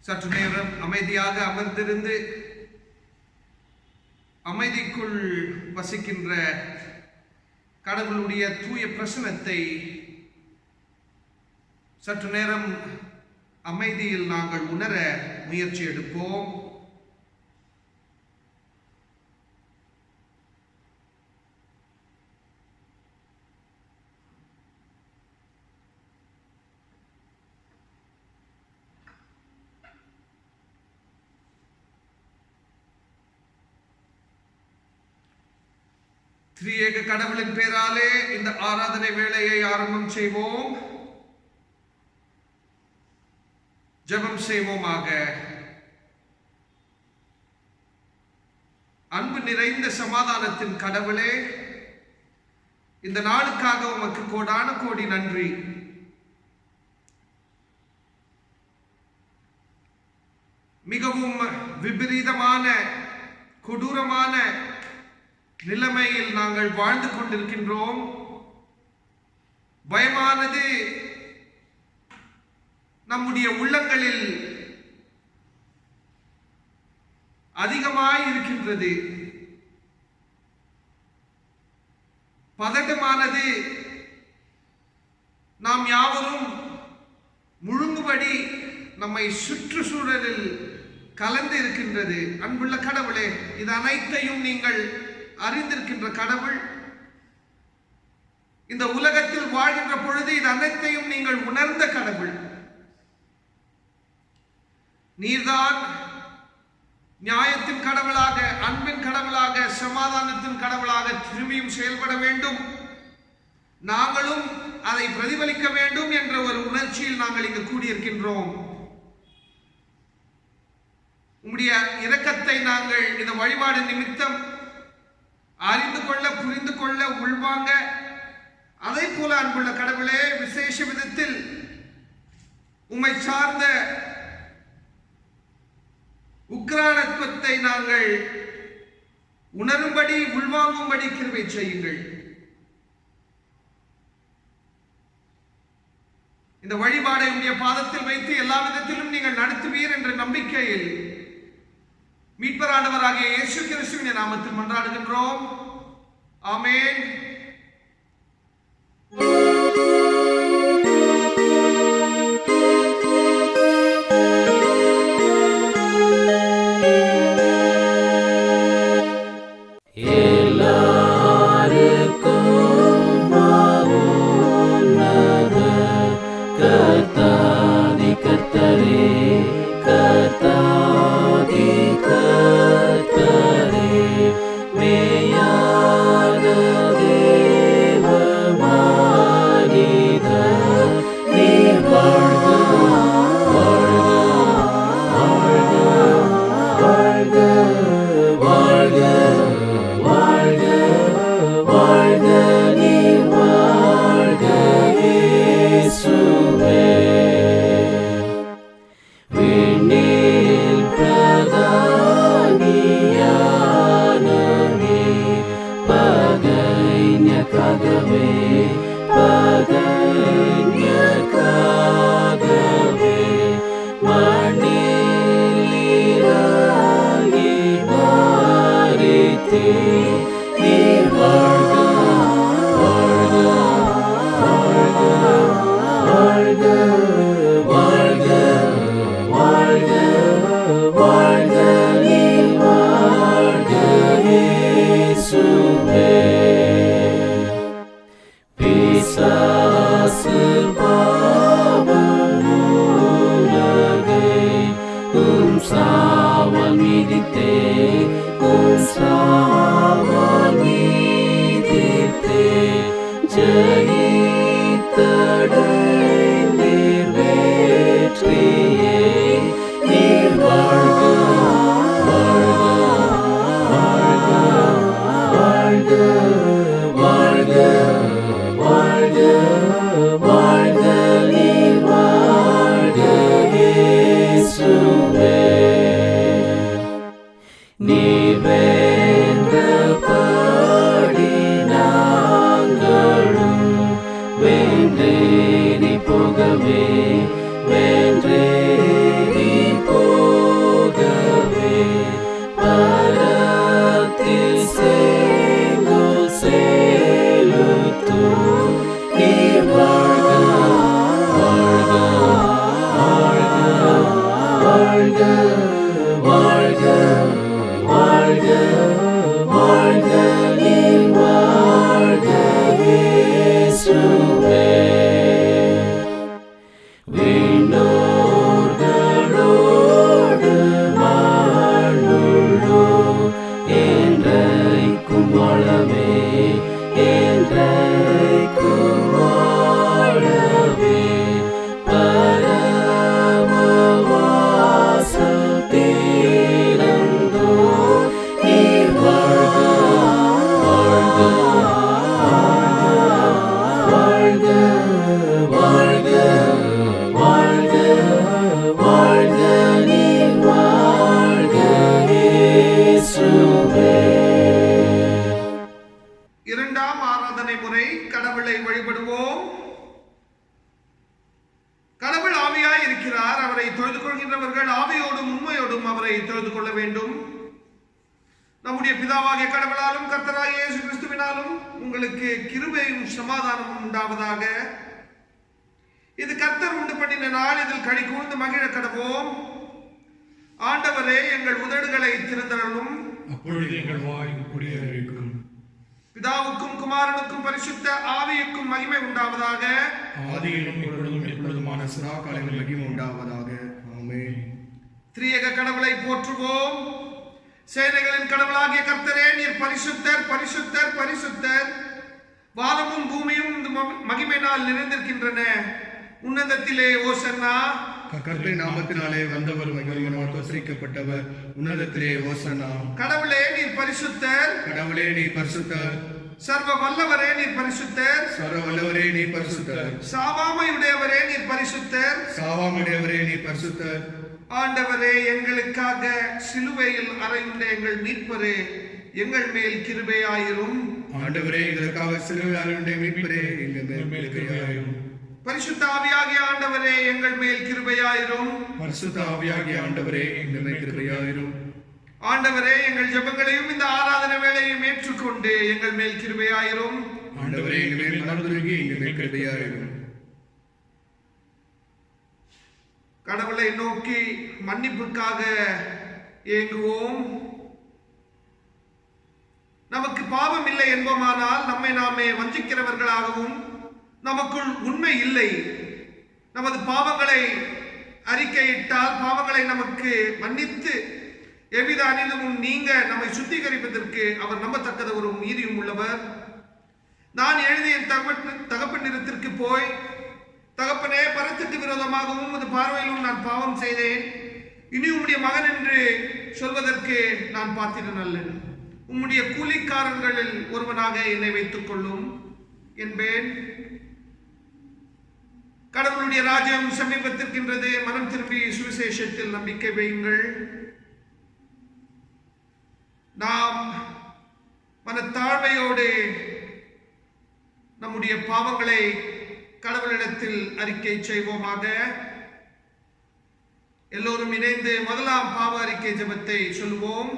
சற்று நேரம் அமைதியாக அமர்ந்திருந்து அமைதிக்குள் வசிக்கின்ற கடவுளுடைய தூய பிரசன்னத்தை சற்று நேரம் அமைதியில் நாங்கள் உணர முயற்சி எடுப்போம். திரியேக கடவுளின் பேராலே இந்த ஆராதனை வேளையை ஆரம்பம் செய்வோம். ஜெபம் செய்வோமாக. அன்பு நிறைந்த சமாதானத்தின் கடவுளே, இந்த நாளுக்காக உமக்கு கோடான கோடி நன்றி. மிகவும் விபரீதமான கொடூரமான நிலைமையில் நாங்கள் வாழ்ந்து கொண்டிருக்கின்றோம். பயமானது நம்முடைய உள்ளங்களில் அதிகமாய் இருக்கின்றது. பதட்டமானது நாம் யாவரும் முழுங்குபடி நம்மை சுற்றுச்சூழலில் கலந்து இருக்கின்றது. அன்புள்ள கடவுளே, இது அனைத்தையும் நீங்கள் அறிந்திருக்கின்ற கடவுள். இந்த உலகத்தில் வாழ்கின்ற பொழுது இது அனைத்தையும் நீங்கள் உணர்ந்த கடவுள். நீர்தான் நியாயத்தின் கடவுளாக, அன்பின் கடவுளாக, சமாதானத்தின் கடவுளாக திரும்பியும் செயல்பட வேண்டும். நாங்களும் அதை பிரதிபலிக்க வேண்டும் என்ற ஒரு உணர்ச்சியில் நாங்கள் இங்கு கூடியிருக்கின்றோம். உம்முடைய இரக்கத்தை நாங்கள் இந்த வழிபாடு நிமித்தம் அறிந்து கொள்ள, புரிந்து கொள்ள, உள்வாங்க, அதை போல அன்புள்ள கடவுளே, விசேஷ விதத்தில் உம்மை சார்ந்த உக்ரானத்துவத்தை நாங்கள் உணரும்படி, உள்வாங்கும்படி கிருபை செய்யுங்கள். இந்த வழிபாடை உடைய பாதத்தில் வைத்து எல்லா விதத்திலும் நீங்கள் நடத்துவீர் என்ற நம்பிக்கையில் மீட்பரானவராகிய இயேசு கிறிஸ்துவின் நாமத்தில் மன்றாடுகின்றோம். ஆமென். வென்றேறி போகவே வென்றேறி போ மன்றாடுவோம். கடவுள் ஆவியாய் இருக்கிறார். அவரை தொழுது கொள்கின்றவர்கள் ஆவியோடும் உண்மையோடும் அவரை தொழுது கொள்ள வேண்டும். நம்முடைய பிதாவாகிய கடவுளாலும் கர்த்தராகிய இயேசு கிறிஸ்துவினாலும் உங்களுக்கு கிருபையும் சமாதானமும் உண்டாவதாக. இது கர்த்தர் உண்டு பண்ணின நாள், இதில் களி கூர்ந்து மகிழ கடவோம். ஆண்டவரே, எங்கள் உதடுகளை திறந்தருளும். அப்பொழுது எங்கள் வாய் குடியேறிக்கும். பிதாவுக்கும் குமாரனுக்கும் பரிசுத்த ஆவியுக்கும் மகிமை உண்டாவதாக. ஆதியிலும் இப்பொழுதும் எப்பொழுதுமான சதா காலங்களில் மகிமை உண்டாவதாக. ஆமென். திரியேக கடவுளை போற்றுவோம். சேனைகளின் கடவுளாகிய கர்த்தரே, நீர் பரிசுத்தர், பரிசுத்தர், பரிசுத்தர். வானமும் பூமியும் இந்த மகிமையினால் நிறைந்திருக்கின்றன. உன்னதத்திலே ஓசன்னா. கர்த்தரின் நாமத்தினாலே வந்தவர் மகிமையினால் தோற்கடிக்கப்பட்டவர். உன்னதத்திலே ஓசன்னா. கடவுளே, நீர் பரிசுத்தர். கடவுளே, நீ பரிசுத்தர். சர்வ வல்லவரே, நீர் பரிசுத்தர். சர்வ வல்லவரே, நீ பரிசுத்தர். சாவாமையுடையவரே, நீர் பரிசுத்தர். சாவாமுடையவரே, நீ பரிசுத்தர். ஆண்டவரே, எங்களுக்காக சிலுவையில் அறையுண்ட எங்கள் மீட்பரே, எங்கள் மேல் கிருபையாயிரும். ஆண்டவரே, எங்களுக்காக சிலுவையில் அறையுண்ட மீட்பரே, எங்கள் மேல் கிருபையாயிரும். பரிசுத்த ஆவியாகிய ஆண்டவரே, எங்கள் மேல் கிருபையாயிரும். பரிசுத்த ஆவியாகிய ஆண்டவரே, எங்கள் மேல் கிருபையாயிரும். ஆண்டவரே, எங்கள் ஜெபங்களையும் இந்த ஆராதனை வேளையும் ஏற்றுக்கொண்டு எங்கள் மேல் கிருபையாயிரும். ஆண்டவரே, எங்கள் மேல் மனதுருகி எங்கள் மேல் கிருபையாயிரும். கடவுளை நோக்கி மன்னிப்புக்காக ஏங்குவோம். நமக்கு பாவம் இல்லை என்போமானால் நம்மை நாமே வஞ்சிக்கிறவர்களாகவும், நமக்குள் உண்மை இல்லை, நமது பாவங்களை அறிக்கையிட்டால் பாவங்களை நமக்கு மன்னித்து எவ்வித அனிதமும் நீங்க நம்மை சுத்திகரிப்பதற்கு அவர் நம்பத்தக்கதவரும் நீதியும் உள்ளவர். நான் எழுதிய தகப்பனிடத்திற்கு போய், தகப்பனே, பரத்துக்கு விரோதமாகவும் உமது பார்வையிலும் நான் பாவம் செய்தேன். இனி உம்முடைய மகன் என்று சொல்வதற்கு நான் பாத்திரன் அல்லன். உம்முடைய கூலிக்காரர்களில் ஒருவனாக என்னை வைத்துக் கொள்ளும் என்பேன். கடவுளுடைய ராஜ்யம் சமீபத்திருக்கின்றது. மனம் திரும்பி சுவிசேஷத்தில் நம்பிக்கை வையுங்கள். நாம் மனத்தாழ்மையோடு நம்முடைய பாவங்களை கடவுளிடத்தில் அறிக்கை செய்வோமாக. எல்லோரும் இணைந்து முதலாம் பாவ அறிக்கை ஜெபத்தை சொல்லுவோம்.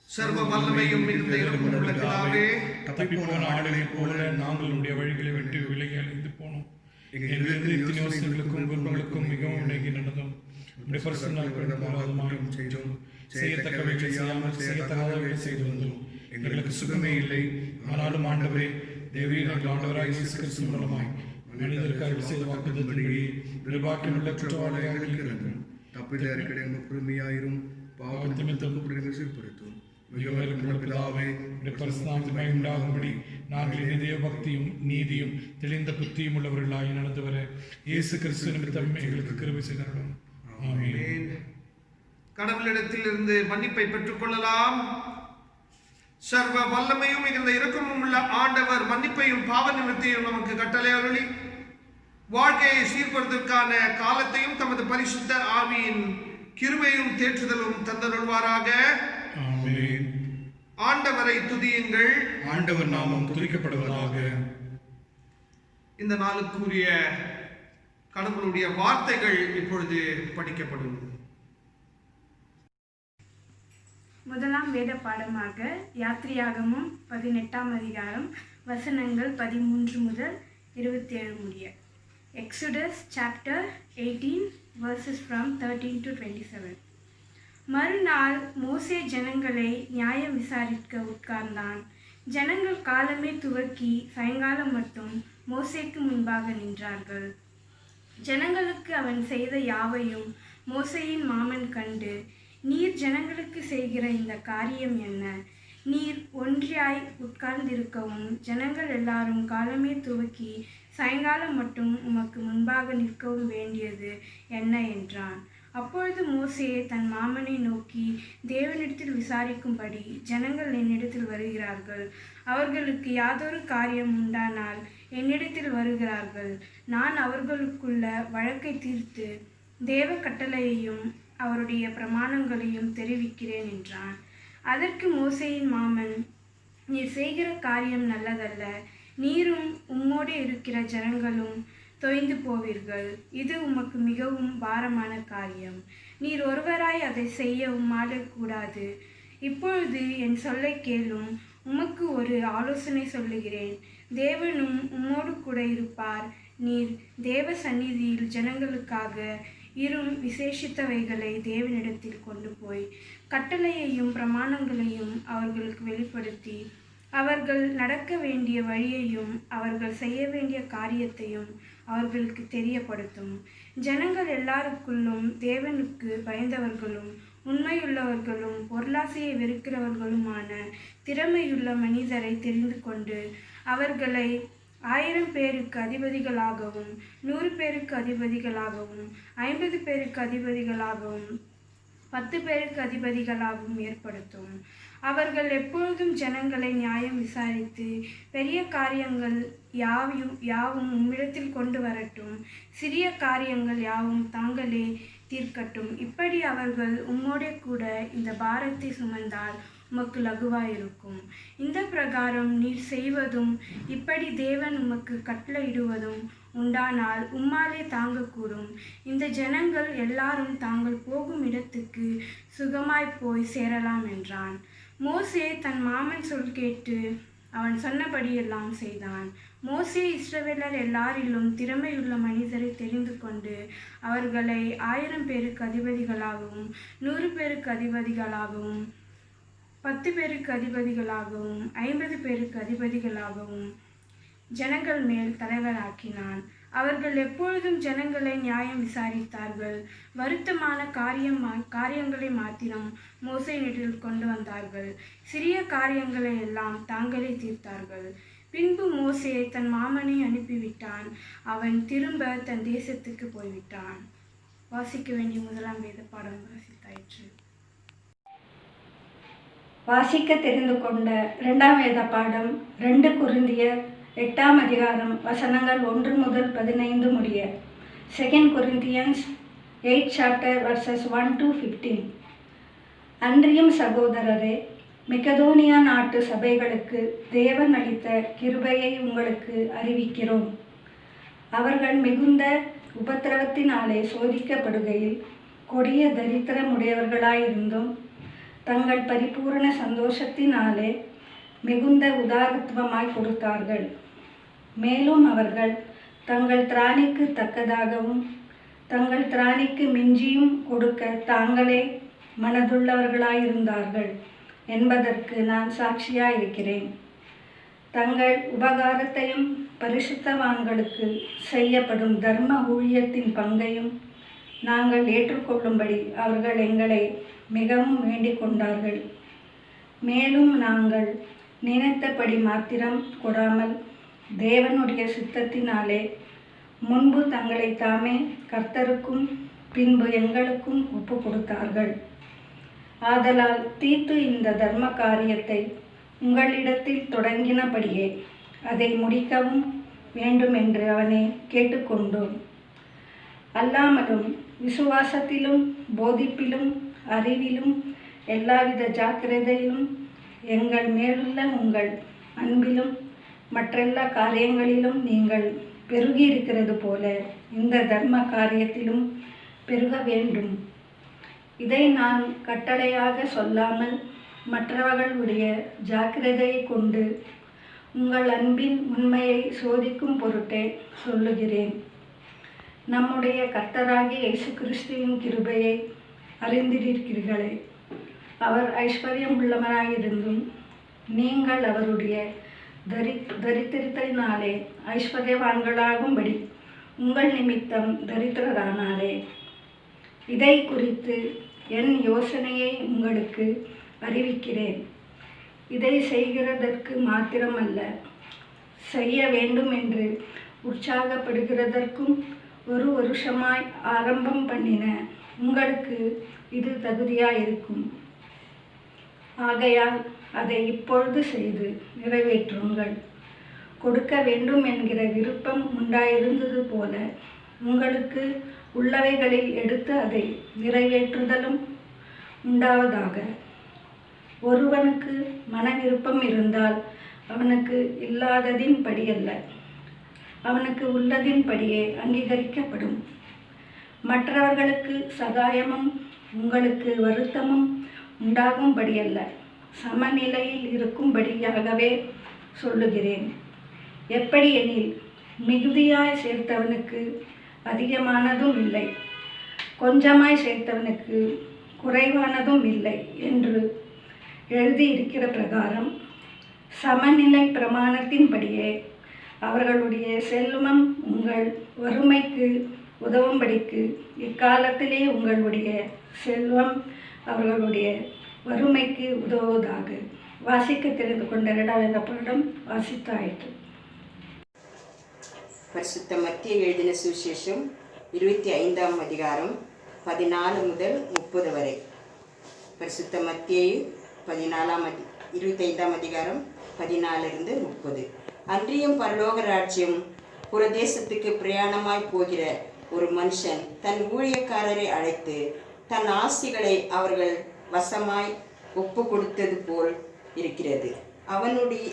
சர்வ வல்லமையும் மிகுந்த இரக்கமும் உள்ள பிதாவே, தப்பிப்போன ஆடுகளைப் போல நாங்கள் நம்முடைய வழிகளை விட்டு விலகி அழிந்து போனோம். எங்களிருந்து எத்தனையோ சிறுகளுக்கும் குடும்பங்களுக்கும் மிகவும் விலகி நடந்தோம். உடைய பரிசுத்தமாய் பிரதமாகவும் செய்தோம். செய்யத்தக்கவைகளை செய்யாமல் செய்யத்தகாதவைகளை செய்து வந்தோம். எங்களுக்கு சுகமே இல்லை. ஆனாலும் ஆண்டவரே, தேவரீர் எங்கள் ஆண்டவராய் இயேசு கிறிஸ்து மூலமாய் மனிதருக்கு அருள் செய்த வாக்குத்தத்தத்தின்படி நிர்வாகியுள்ள குற்றவாளியாக இருக்கிறது. தப்பித அறிக்கை எங்கள் பொறுமையாயிரும். பாவத்திமித்தம் சீர்படுத்தும். பிதாவே, பரிசுத்தமாய் உண்டாகும்படி நாங்கள் இதய பக்தியும் நீதியும் தெளிந்த புத்தியும் உள்ளவர்களாய் நடந்து வர இயேசு கிறிஸ்து நிமித்தம் எங்களுக்கு கிருபை செய்தார்கள். ஆமென். கடவுளிடத்தில் இருந்து மன்னிப்பை பெற்றுக் கொள்ளலாம். சர்வ வல்லமையும் மிகுந்த இரக்கமும் உள்ள ஆண்டவர் மன்னிப்பையும் பாவ நிமித்தையும் நமக்கு கட்டளை அருளி வாழ்க்கையை சீர்படுத்துவதற்கான காலத்தையும் தமது பரிசுத்த ஆவியின் கிருபையும் தேற்றுதலும் தந்தருள்வாராக. ஆமென். ஆண்டவரை துதியுங்கள். ஆண்டவர் நாமம் துதிக்கப்படுவதாக. இந்த நாளுக்குரிய கடவுளுடைய வார்த்தைகள் இப்பொழுது படிக்கப்படும். முதலாம் வேத பாடமாக யாத்திரையாகமம் 18ஆம் அதிகாரம் வசனங்கள் 13 முதல் 27 முடிய. Exodus chapter 18 verses from 13 to 27. மறுநாள் மோசே ஜனங்களை நியாயம் விசாரிக்க உட்கார்ந்தான். ஜனங்கள் காலமே துவக்கி சாயங்காலம் மட்டும் மோசேக்கு முன்பாக நின்றார்கள். ஜனங்களுக்கு அவன் செய்த யாவையும் மோசேயின் மாமன் கண்டு, நீர் ஜனங்களுக்கு செய்கிற இந்த காரியம் என்ன? நீர் ஒன்றியாய் உட்கார்ந்திருக்கவும் ஜனங்கள் எல்லாரும் காலமே துவக்கி சாயங்காலம் மட்டும் உமக்கு முன்பாக நிற்கவும் வேண்டியது என்ன என்றான். அப்பொழுது மோசே தன் மாமனை நோக்கி, தேவனிடத்தில் விசாரிக்கும்படி ஜனங்கள் என்னிடத்தில் வருகிறார்கள். அவர்களுக்கு யாதொரு காரியம் உண்டானால் என்னிடத்தில் வருகிறார்கள். நான் அவர்களுக்குள்ள வழக்கை தீர்த்து தேவ கட்டளையையும் அவருடைய பிரமாணங்களையும் தெரிவிக்கிறேன் என்றான். அதற்கு மோசேயின் மாமன், நீர் செய்கிற காரியம் நல்லதல்ல. நீரும் உம்மோடு இருக்கிற ஜனங்களும் தொய்ந்து போவீர்கள். இது உமக்கு மிகவும் பாரமான காரியம். நீர் ஒருவராய் அதை செய்ய உம்மாலே கூடாது. இப்பொழுது என் சொல்லை கேளும். உமக்கு ஒரு ஆலோசனை சொல்லுகிறேன். தேவனும் உம்மோடு கூட இருப்பார். நீர் தேவ சந்நிதியில் ஜனங்களுக்காக விசேஷித்தவைகளை தேவனிடத்தில் கொண்டு போய் கட்டளையையும் பிரமாணங்களையும் அவர்களுக்கு வெளிப்படுத்தி அவர்கள் நடக்க வேண்டிய வழியையும் அவர்கள் செய்ய வேண்டிய காரியத்தையும் அவர்களுக்கு தெரியப்படுத்தும். ஜனங்கள் எல்லாருக்குள்ளும் தேவனுக்கு பயந்தவர்களும் உண்மையுள்ளவர்களும் பொருளாசையை வெறுக்கிறவர்களுமான திறமையுள்ள மனிதரை தெரிந்து கொண்டு அவர்களை 1000 பேருக்கு அதிபதிகளாகவும் 100 பேருக்கு அதிபதிகளாகவும் 50 பேருக்கு அதிபதிகளாகவும் 10 பேருக்கு அதிபதிகளாகவும் ஏற்படுத்தும். அவர்கள் எப்பொழுதும் ஜனங்களை நியாயம் விசாரித்து பெரிய காரியங்கள் யாவும் உம்மிடத்தில் கொண்டு வரட்டும். சிறிய காரியங்கள் யாவும் தாங்களே தீர்க்கட்டும். இப்படி அவர்கள் உம்மோடே கூட இந்த பாரத்தை சுமந்தால் உமக்கு லகுவாயிருக்கும். இந்த பிரகாரம் நீர் செய்வதும் இப்படி தேவன் உமக்கு கட்டளையிடுவதும் உண்டானால் உம்மாலே தாங்கக்கூடும். இந்த ஜனங்கள் எல்லாரும் தாங்கள் போகும் இடத்துக்கு சுகமாய் போய் சேரலாம் என்றான். மோசே தன் மாமன் சொல் கேட்டு அவன் சொன்னபடியெல்லாம் செய்தான். மோசே இஸ்ரவேலர் எல்லாரிலும் திறமையுள்ள மனிதரை தெரிந்து கொண்டு அவர்களை 1000 பேருக்கு அதிபதிகளாகவும் 100 பேருக்கு அதிபதிகளாகவும் 10 பேருக்கு அதிபதிகளாகவும் 50 பேருக்கு அதிபதிகளாகவும் ஜனங்கள் மேல் தலைவராக்கினான். அவர்கள் எப்பொழுதும் ஜனங்களை நியாயம் விசாரித்தார்கள். வருத்தமான காரியங்களை மாத்திரம் மோசேயினிடத்தில் கொண்டு வந்தார்கள். சிறிய காரியங்களை எல்லாம் தாங்களே தீர்த்தார்கள். பின்பு மோசே தன் மாமனை அனுப்பிவிட்டான். அவன் திரும்ப தன் தேசத்துக்கு போய்விட்டான். வாசிக்க வேண்டிய முதலாம் வேத பாடம் வாசித்தாயிற்று. வாசிக்க தெரிந்து கொண்ட 2ஆம் வேத பாடம் 2 கொரிந்தியர் 8ஆம் அதிகாரம் வசனங்கள் 1 முதல் 15 முடிய. 2 Corinthians 8 chapter verses 1 to 15. அன்றியும் சகோதரரே, மெகதோனியா நாட்டு சபைகளுக்கு தேவன் அளித்த கிருபையை உங்களுக்கு அறிவிக்கிறோம். அவர்கள் மிகுந்த உபத்திரவத்தினாலே சோதிக்கப்படுகையில் கொடிய தரித்திரமுடையவர்களாயிருந்தும் தங்கள் பரிபூரண சந்தோஷத்தினாலே மிகுந்த உதாரத்துவமாய் கொடுத்தார்கள். மேலும் அவர்கள் தங்கள் திராணிக்கு தக்கதாகவும் தங்கள் திராணிக்கு மிஞ்சியும் கொடுக்க தாங்களே மனதுள்ளவர்களாயிருந்தார்கள் என்பதற்கு நான் சாட்சியாயிருக்கிறேன். தங்கள் உபகாரத்தையும் பரிசுத்தவான்களுக்கு செய்யப்படும் தர்ம ஊழியத்தின் பங்கையும் நாங்கள் ஏற்றுக்கொள்ளும்படி அவர்கள் எங்களை மிகவும் வேண்டிக் கொண்டார்கள். மேலும் நாங்கள் நினைத்தபடி மாத்திரம் கொடாமல் தேவனுடைய சித்தத்தினாலே முன்பு தங்களை தாமே கர்த்தருக்கும் பின்பு எங்களுக்கும் ஒப்பு கொடுத்தார்கள். ஆதலால் தீத்து இந்த தர்ம காரியத்தை உங்களிடத்தில் தொடங்கினபடியே அதை முடிக்கவும் வேண்டும் என்று அவனை கேட்டுக்கொண்டோம். அல்லாமலும் விசுவாசத்திலும் போதிப்பிலும் அறிவிலும் எல்லாவித ஜாக்கிரதையிலும் எங்கள் மேலுள்ள உங்கள் அன்பிலும் மற்றெல்லா காரியங்களிலும் நீங்கள் பெருகியிருக்கிறது போல இந்த தர்ம காரியத்திலும் பெருக வேண்டும். இதை நான் கட்டளையாக சொல்லாமல் மற்றவர்களுடைய ஜாக்கிரதையை கொண்டு உங்கள் அன்பின் உண்மையை சோதிக்கும் பொருட்டே சொல்லுகிறேன். நம்முடைய கர்த்தராகிய இயேசு கிறிஸ்துவின் கிருபையை அறிந்திருக்கிறீர்களே. அவர் ஐஸ்வர்யம் உள்ளவராயிருந்தும் நீங்கள் அவருடைய தரித்திரத்தினாலே ஐஸ்வர்யவான்களாகும்படி உங்கள் நிமித்தம் தரித்திரரானாரே. இதை குறித்து என் யோசனையை உங்களுக்கு அறிவிக்கிறேன். இதை செய்கிறதற்கு மாத்திரமல்ல, செய்ய வேண்டும் என்று உற்சாகப்படுகிறதற்கும் ஒரு வருஷமாய் ஆரம்பம் பண்ணின உங்களுக்கு இது தகுதியாயிருக்கும். ஆகையால் அதை இப்பொழுது செய்து நிறைவேற்றுங்கள். கொடுக்க வேண்டும் என்கிற விருப்பம் உண்டாயிருந்தது போல உங்களுக்கு உள்ளவைகளில் எடுத்து அதை நிறைவேற்றுதலும் உண்டாவதாக. ஒருவனுக்கு மன விருப்பம் இருந்தால் அவனுக்கு இல்லாததின் படியல்ல, அவனுக்கு உள்ளதின்படியே அங்கீகரிக்கப்படும். மற்றவர்களுக்கு சகாயமும் உங்களுக்கு வருத்தமும் உண்டாகும்படியல்ல, சமநிலையில் இருக்கும்படியாகவே சொல்லுகிறேன். எப்படியெனில், மிகுதியாய் சேர்த்தவனுக்கு அதிகமானதும் இல்லை, கொஞ்சமாய் சேர்த்தவனுக்கு குறைவானதும் இல்லை என்று எழுதியிருக்கிற பிரகாரம் சமநிலை பிரமாணத்தின்படியே அவர்களுடைய செல்வம் உங்கள் வறுமைக்கு உதவும்படிக்கு இக்காலத்திலே உங்களுடைய செல்வம் அவர்களுடைய வறுமைக்கு உதவுவதாக. வாசிக்க தெரிந்து கொண்ட 2வது பாடம் வாசித்தாயிற்று. பரிசுத்த மத்திய எழுதின சுவிசேஷம் 25ஆம் அதிகாரம் 14 முதல் 30 வரை. பரிசுத்த மத்தியேயு 25ஆம் அதிகாரம் 14 30. அன்றியும் பரலோக ராஜ்யம் புரதேசத்துக்கு பிரயாணமாய் போகிற ஒரு மனுஷன் தன் ஊழியக்காரரை அழைத்து தன் ஆஸ்திகளை அவர்கள் வசமாய் ஒப்பு கொடுத்தது போல் இருக்கிறது.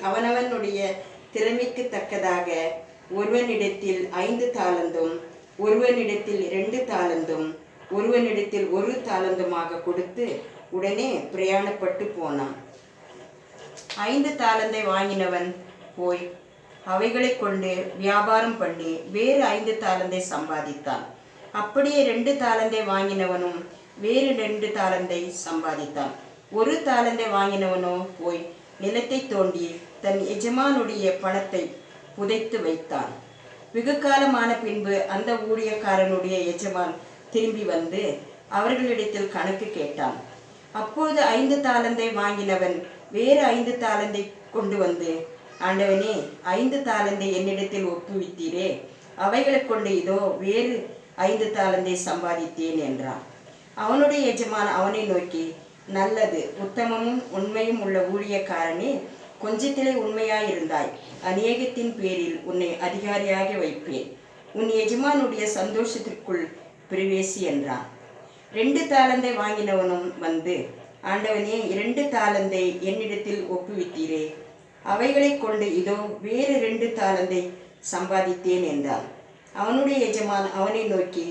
அவனவனுடைய திறமைக்கு தக்கதாக ஒருவனிடத்தில் 5 தாலந்தும், ஒருவனிடத்தில் 2 தாலந்தும், ஒருவனிடத்தில் 1 தாலந்துமாக கொடுத்து உடனே பிரயாணப்பட்டு போனான். 5 தாலந்தை வாங்கினவன் போய் அவைகளை கொண்டு வியாபாரம் பண்ணி வேறு 5 தாலந்தை சம்பாதித்தான். அப்படியே 2 தாலந்தை வாங்கினவனும் வேறு 2 தாலந்தை சம்பாதித்தான். 1 தாலந்தை வாங்கினவனோ போய் நிலத்தை தோண்டி தன் எஜமானுடைய பணத்தை புதைத்து வைத்தான். வெகு காலமான பின்பு அந்த ஊழியக்காரனுடைய எஜமான் திரும்பி வந்து அவர்களிடத்தில் கணக்கு கேட்டான். அப்பொழுது 5 தாலந்தை வாங்கினவன் வேறு 5 தாலந்தை கொண்டு வந்து, ஆண்டவனே, 5 தாலந்தை என்னிடத்தில் ஒப்புவித்தீரே, அவைகளை கொண்டு இதோ வேறு 5 தாலந்தை சம்பாதித்தேன் என்றான். அவனுடைய எஜமான் அவனை நோக்கி, நல்லது, உத்தமமும் உண்மையும் உள்ள ஊழியக்காரனே, கொஞ்சத்திலே உண்மையாயிருந்தாய், அநேகத்தின் பேரில் உன்னை அதிகாரியாக வைப்பேன், உன் எஜமானுடைய சந்தோஷத்திற்குள் பிரவேசி என்றான். 2 தாலந்தை வாங்கினவனும் வந்து, ஆண்டவனே, 2 தாலந்தை என்னிடத்தில் ஒப்புவித்தீரே, அவைகளை கொண்டு இதோ வேறு 2 தாலந்தை சம்பாதித்தேன் என்றான். அவனுடைய எஜமான் அவனை நோக்கி,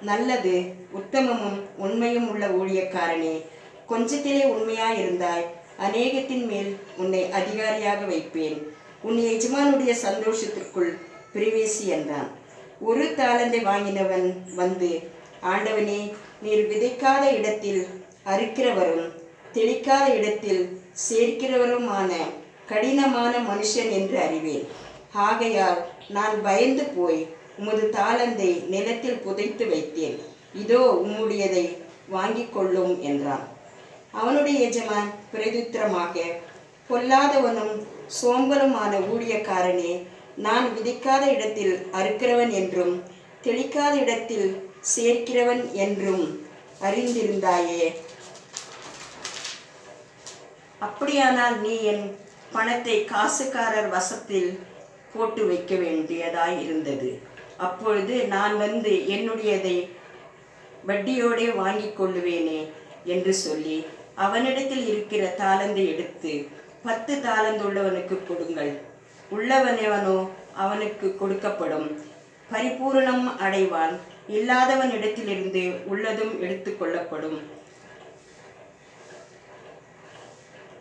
நல்லது, உத்தமமும் உண்மையும் உள்ள ஊழியக்காரனே, கொஞ்சத்திலே உண்மையாயிருந்தாய், அநேகத்தின் மேல் உன்னை அதிகாரியாக வைப்பேன், உன் எஜமானுடைய சந்தோஷத்திற்குள் பிரவேசி என்றான். 1 தாலந்தை வாங்கினவன் வந்து, ஆண்டவனே, நீர் விதைக்காத இடத்தில் அறுக்கிறவரும் தெளிக்காத இடத்தில் சேர்க்கிறவருமான கடினமான மனுஷன் என்று அறிவேன். ஆகையால் நான் பயந்து போய் உமது தாலந்தை நிலத்தில் புதைத்து வைத்தேன், இதோ உம்முடையதை வாங்கிக் கொள்ளும் என்றான். அவனுடைய எஜமான் பிரதித்திரமாக, பொல்லாதவனும் சோம்பலுமான ஊழியக்காரனே, நான் விதைக்காத இடத்தில் அறுக்கிறவன் என்றும் தெளிக்காத இடத்தில் சேர்க்கிறவன் என்றும் அறிந்திருந்தாயே. அப்படியானால் நீ என் பணத்தை காசுக்காரர் வசத்தில் போட்டு வைக்க வேண்டியதாய் இருந்தது. அப்பொழுது நான் வந்து என்னுடையதை வட்டியோடே வாங்கி கொள்ளுவேனே என்று சொல்லி அவனிடத்தில் இருக்கிற தாலந்தை எடுத்து 10 தாலந்துள்ளவனுக்கு கொடுங்கள். உள்ளவனவனோ அவனுக்கு கொடுக்கப்படும், பரிபூரணம் அடைவான். இல்லாதவன் இடத்திலிருந்து உள்ளதும் எடுத்து கொள்ளப்படும்.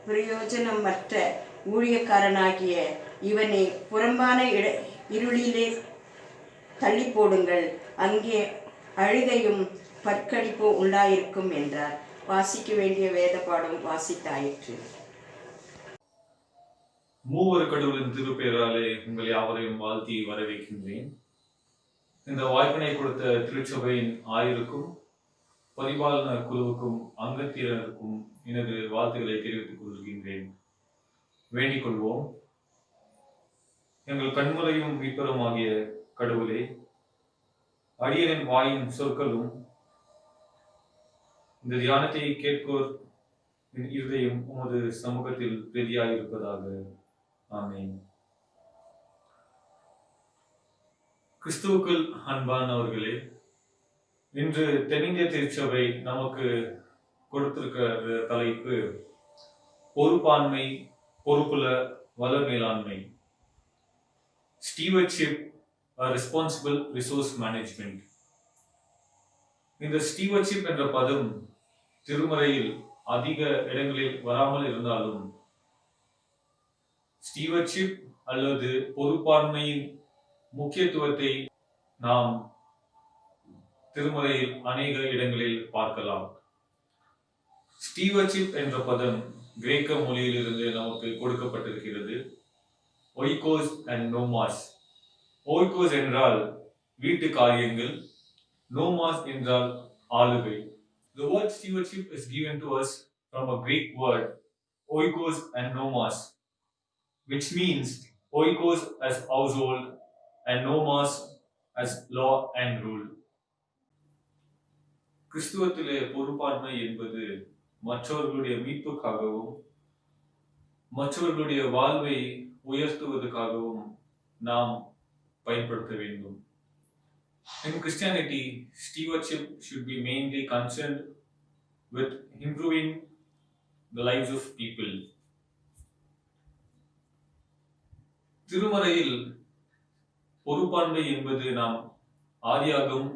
பிரயோஜனமற்ற ஊழியக்காரனாகிய இவனை புறம்பான இருளிலே தள்ளி போடுங்கள், அங்கே அழுகையும் பற்கடிப்பும் உண்டாயிருக்கும் என்றார். வாசிக்க வேண்டிய வேத பாடம் வாசித்தாயிற்று. மூவர் கடவுளின் திருப்பெயராலே உங்கள் யாவரையும் வாழ்த்தி வரவேற்கின்றேன். இந்த வாய்ப்பினை கொடுத்த திருச்சபையின் ஆயருக்கும் பரிபாலன குழுவுக்கும் அங்கத்தினருக்கும் எனது வாழ்த்துக்களை தெரிவித்துக் கொள்கின்றேன். வேண்டிக் கொள்வோம். எங்கள் கண்முறையும் மீட்பருமாகிய கடவுளே, அடியரின் வாயின் சொற்களும் இந்த தியானத்தை கேட்போர் இருதயம் உமது சமூகத்தில் பெரியாயிருப்பதாக. ஆமென். கிறிஸ்துவுக்குள் அன்பானவர்களே, இன்று தென்னிந்திய திருச்சபை நமக்கு கொடுத்திருக்கிற தலைப்பு பொறுப்பாண்மை, பொறுப்புல வள மேலாண்மை. Stewardship or responsible resource management. இந்த stewardship என்ற பதம் திருமறையில் அதிக இடங்களில் வராமல் இருந்தாலும் stewardship அல்லது பொறுப்பாண்மையின் முக்கியத்துவத்தை நாம் திருமறையில் அநேக இடங்களில் பார்க்கலாம். stewardship என்ற பதம் கிரேக்க மொழியிலிருந்து நமக்கு கொடுக்கப்பட்டிருக்கிறது. oikos and nomos. oikos என்றால் வீட்டு காரியங்கள், nomos என்றால் ஆளுகை. The word stewardship is given to us from a Greek word oikos and nomos, which means oikos as household and nomos as law and rule. கிறிஸ்துவத்திலே பொறுப்பாண்மை என்பது மற்றவர்களுடைய மீட்புக்காகவும் மற்றவர்களுடைய வாழ்வை உயர்த்துவதற்காகவும் நாம் பயன்படுத்த வேண்டும். In Christianity, stewardship should be mainly concerned with improving the lives of people. திருமறையில் பொறுப்பாண்மை என்பது நாம் ஆதியாகமம்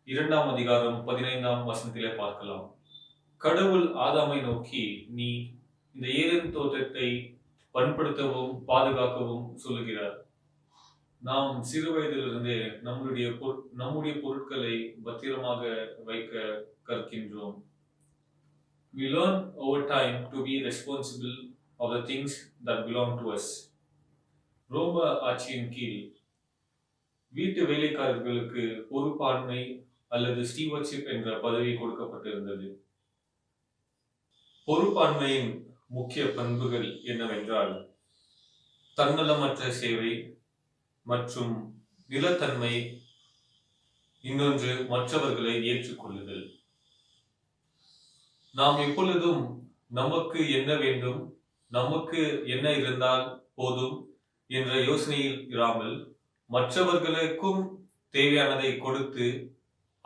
2ஆம் அதிகாரம் 15ஆம் வசனத்திலே பார்க்கலாம். கடவுள் ஆதாமை நோக்கி, நீ இந்த ஏதேன் தோட்டத்தை பண்படுத்தவும் பாதுகாக்கவும் சொல்லுகிறார். நாம் சிறு வயதிலிருந்தே நம்முடைய பொருட்களை பத்திரமாக வைக்க கற்கின்றோம். We learn over time to be responsible of the things that belong to us. ரோம ஆட்சியின் கீழ் வீட்டு வேலைக்காரர்களுக்கு பொறுப்பாண்மை அல்லது ஸ்டீவர்ட்ஷிப் என்ற பதவி கொடுக்கப்பட்டிருந்தது. பொறுப்பாண்மையின் முக்கிய பண்புகள் என்னவென்றால் தன்னலமற்ற சேவை மற்றும் நிலத்தன்மை, இன்னொன்று மற்றவர்களை ஏற்றுக்கொள்ளுதல். நாம் எப்பொழுதும் நமக்கு என்ன வேண்டும், நமக்கு என்ன இருந்தால் போதும் என்ற யோசனையில் இராமல் மற்றவர்களுக்கும் தேவையானதை கொடுத்து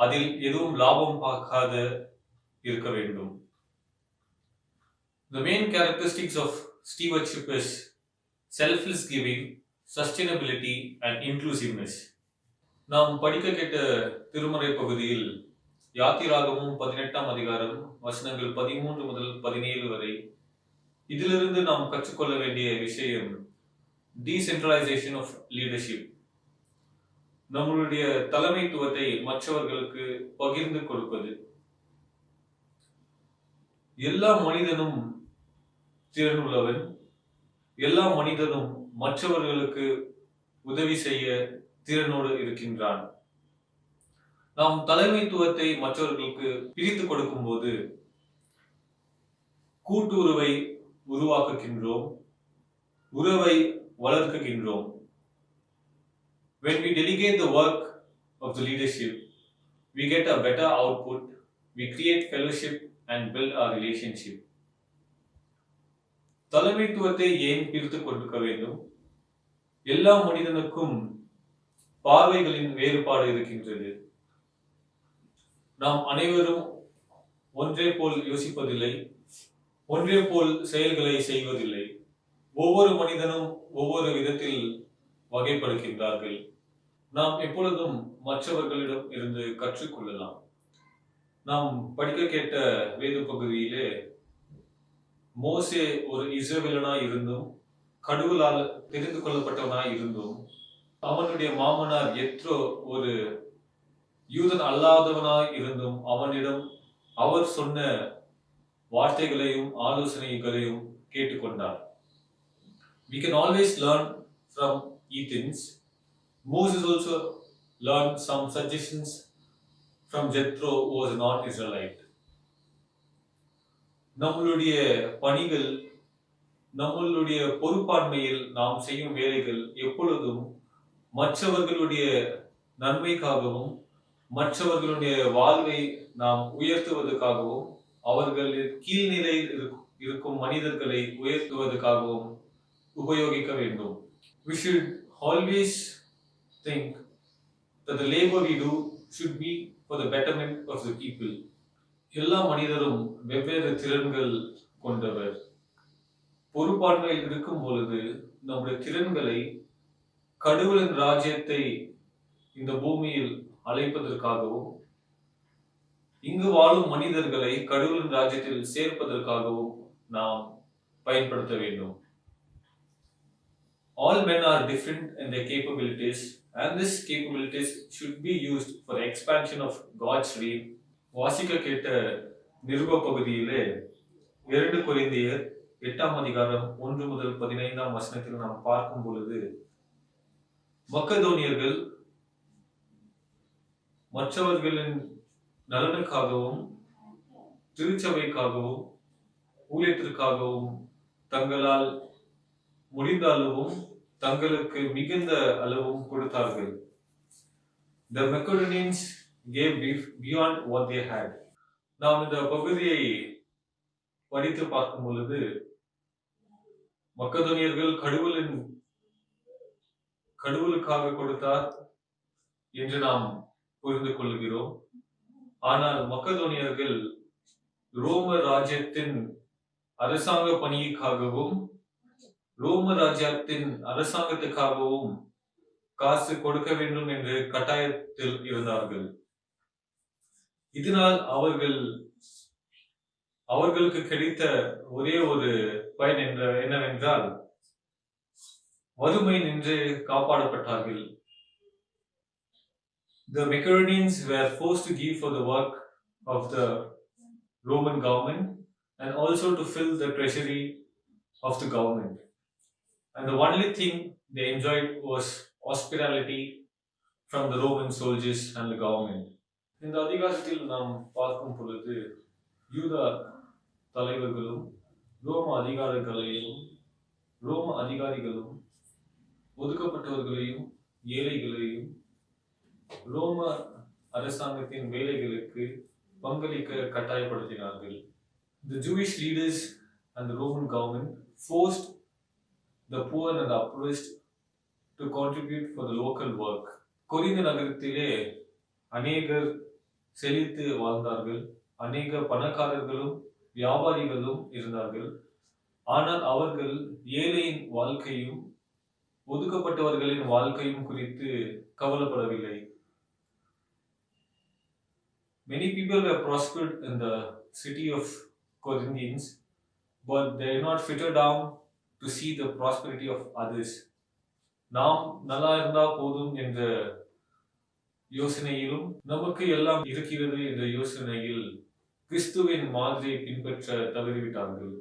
அதில் எதுவும் லாபம் பார்க்காத இருக்க வேண்டும். The main characteristics of stewardship is selfless giving, sustainability and inclusiveness. நாம் படிக்க கேட்ட திருமறை பகுதியில் யாத்திராகமும் 18ஆம் அதிகாரம் வசனங்கள் 13 முதல் 17 வரை, இதிலிருந்து நாம் கற்றுக்கொள்ள வேண்டிய விஷயம் decentralization of leadership. நம்மளுடைய தலைமைத்துவத்தை மற்றவர்களுக்கு பகிர்ந்து கொடுப்பது. எல்லா மனிதனும் திறனுள்ளவன், எல்லா மனிதனும் மற்றவர்களுக்கு உதவி செய்ய திறனோடு இருக்கின்றான். நாம் தலைமைத்துவத்தை மற்றவர்களுக்கு பிரித்து கொடுக்கும் போது கூட்டுறவை உருவாக்குகின்றோம், உறவை வளர்க்குகின்றோம். When we delegate the work of the leadership, we get a better output, we create fellowship and build our relationship. தலைமைத்துவத்தை ஏன் பிரித்து கொடுக்க வேண்டும்? எல்லா மனிதனுக்கும் பார்வைகளின் வேறுபாடு இருக்கின்றது. நாம் அனைவரும் ஒன்றே போல் யோசிப்பதில்லை, ஒன்றே போல் செயல்களை செய்வதில்லை. ஒவ்வொரு மனிதனும் ஒவ்வொரு விதத்தில் வகைப்படுகின்றார்கள். நாம் எப்பொழுதும் மற்றவர்களிடம் இருந்து கற்றுக்கொள்ளலாம். நாம் படிக்க கேட்ட வேத பகுதியிலே மோசே ஒரு இஸ்ரவேலனாய் இருந்தும் கடவுளால் தெரிந்து கொள்ளப்பட்டவனாய் இருந்தும் அவனுடைய மாமனார் எத்ரோ ஒரு யூதன் அல்லாதவனாய் இருந்தும் அவனிடம் அவர் சொன்ன வார்த்தைகளையும் ஆலோசனைகளையும் கேட்டுக்கொண்டார். We can always learn from heathens. Moses also learned some suggestions from Jethro, who was not Israelite. நம்மளுடைய பணிகள், நம்மளுடைய பொறுப்பாண்மையில் நாம் செய்யும் வேலைகள் எப்பொழுதும் மற்றவர்களுடைய நன்மைக்காகவும் மற்றவர்களுடைய வாழ்வை நாம் உயர்த்துவதற்காகவும் அவர்களின் கீழ்நிலையில் இருக்கும் மனிதர்களை உயர்த்துவதற்காகவும் உபயோகிக்க வேண்டும். We should always think that the labor we do should be for the betterment of the people. எல்லா மனிதரும் வெவ்வேறு திறன்கள் கொண்டவர். பொறுப்பாண்மையில் இருக்கும் பொழுது நம்முடைய திறன்களை கடவுளின் ராஜ்யத்தை இந்த பூமியில் அழைப்பதற்காகவும் இங்கு வாழும் மனிதர்களை கடவுளின் ராஜ்யத்தில் சேர்ப்பதற்காகவும் நாம் பயன்படுத்த வேண்டும். All men are different in their capabilities, and these capabilities should be used for expansion of God's reign. வாசிக்க கேட்ட நிருப பகுதியிலே 2 கொரிந்தியர் 8ஆம் அதிகாரம் 1 முதல் 15ஆம் வசனத்தில் நாம் பார்க்கும் பொழுது, மக்கதோனியர்கள் மற்றவர்களின் நலனுக்காகவும் திருச்சபைக்காகவும் ஊழியத்திற்காகவும் தங்களால் முடிந்த அளவும் தங்களுக்கு மிகுந்த அளவும் கொடுத்தார்கள். The Macedonians gave beyond what they had. நாம் இந்த பகுதியை படித்து பார்க்கும் பொழுது மக்கதோனியர்கள் கடவுளுக்காக கொடுத்தார் என்று நாம் புரிந்து கொள்கிறோம். ஆனால் மக்கதோனியர்கள் ரோம ராஜ்யத்தின் அரசாங்க பணிக்காகவும் ரோம ராஜ்யத்தின் அரசாங்கத்துக்காகவும் காசு கொடுக்க வேண்டும் என்று கட்டாயத்தில் இருந்தார்கள். இதனால் அவர்களுக்கு கிடைத்த ஒரே ஒரு பயன் என்னவென்றால் வறுமை நின்று காப்பாற்றப்பட்டார்கள். The Macedonians were forced to give for the work of the Roman government and also to fill the treasury of the government. And the only thing they enjoyed was hospitality from the Roman soldiers and the government. இந்த அதிகாரத்தில் நாம் பார்க்கும் பொழுது யூத தலைவர்களும் ரோம அதிகாரிகளும் ஒதுக்கப்பட்டவர்களையும் ஏழைகளையும் ரோம அரசாங்கத்தின் வேலைகளுக்கு பங்களிக்க கட்டாயப்படுத்தினார்கள். The Jewish leaders and the Roman government forced the poor and the oppressed to contribute for the local work. Corinth நகரத்திலே அநேகர் செழித்து வாழ்ந்தார்கள். அநேக பணக்காரர்களும் வியாபாரிகளும் இருந்தார்கள். ஆனால் அவர்கள் ஏழையின் வாழ்க்கையும் ஒதுக்கப்பட்டவர்களின் வாழ்க்கையும் குறித்து கவலைப்படவில்லை. Many people were prospered in the city of Corinthians, but they did not filter down to see the prosperity of others. நாம் நல்லா இருந்தா போதும் என்ற யோசனையிலும் நமக்கு எல்லாம் இருக்கிறது என்ற யோசனையில் கிறிஸ்துவின் மாதிரியை பின்பற்ற தவறிவிட்டார்கள்.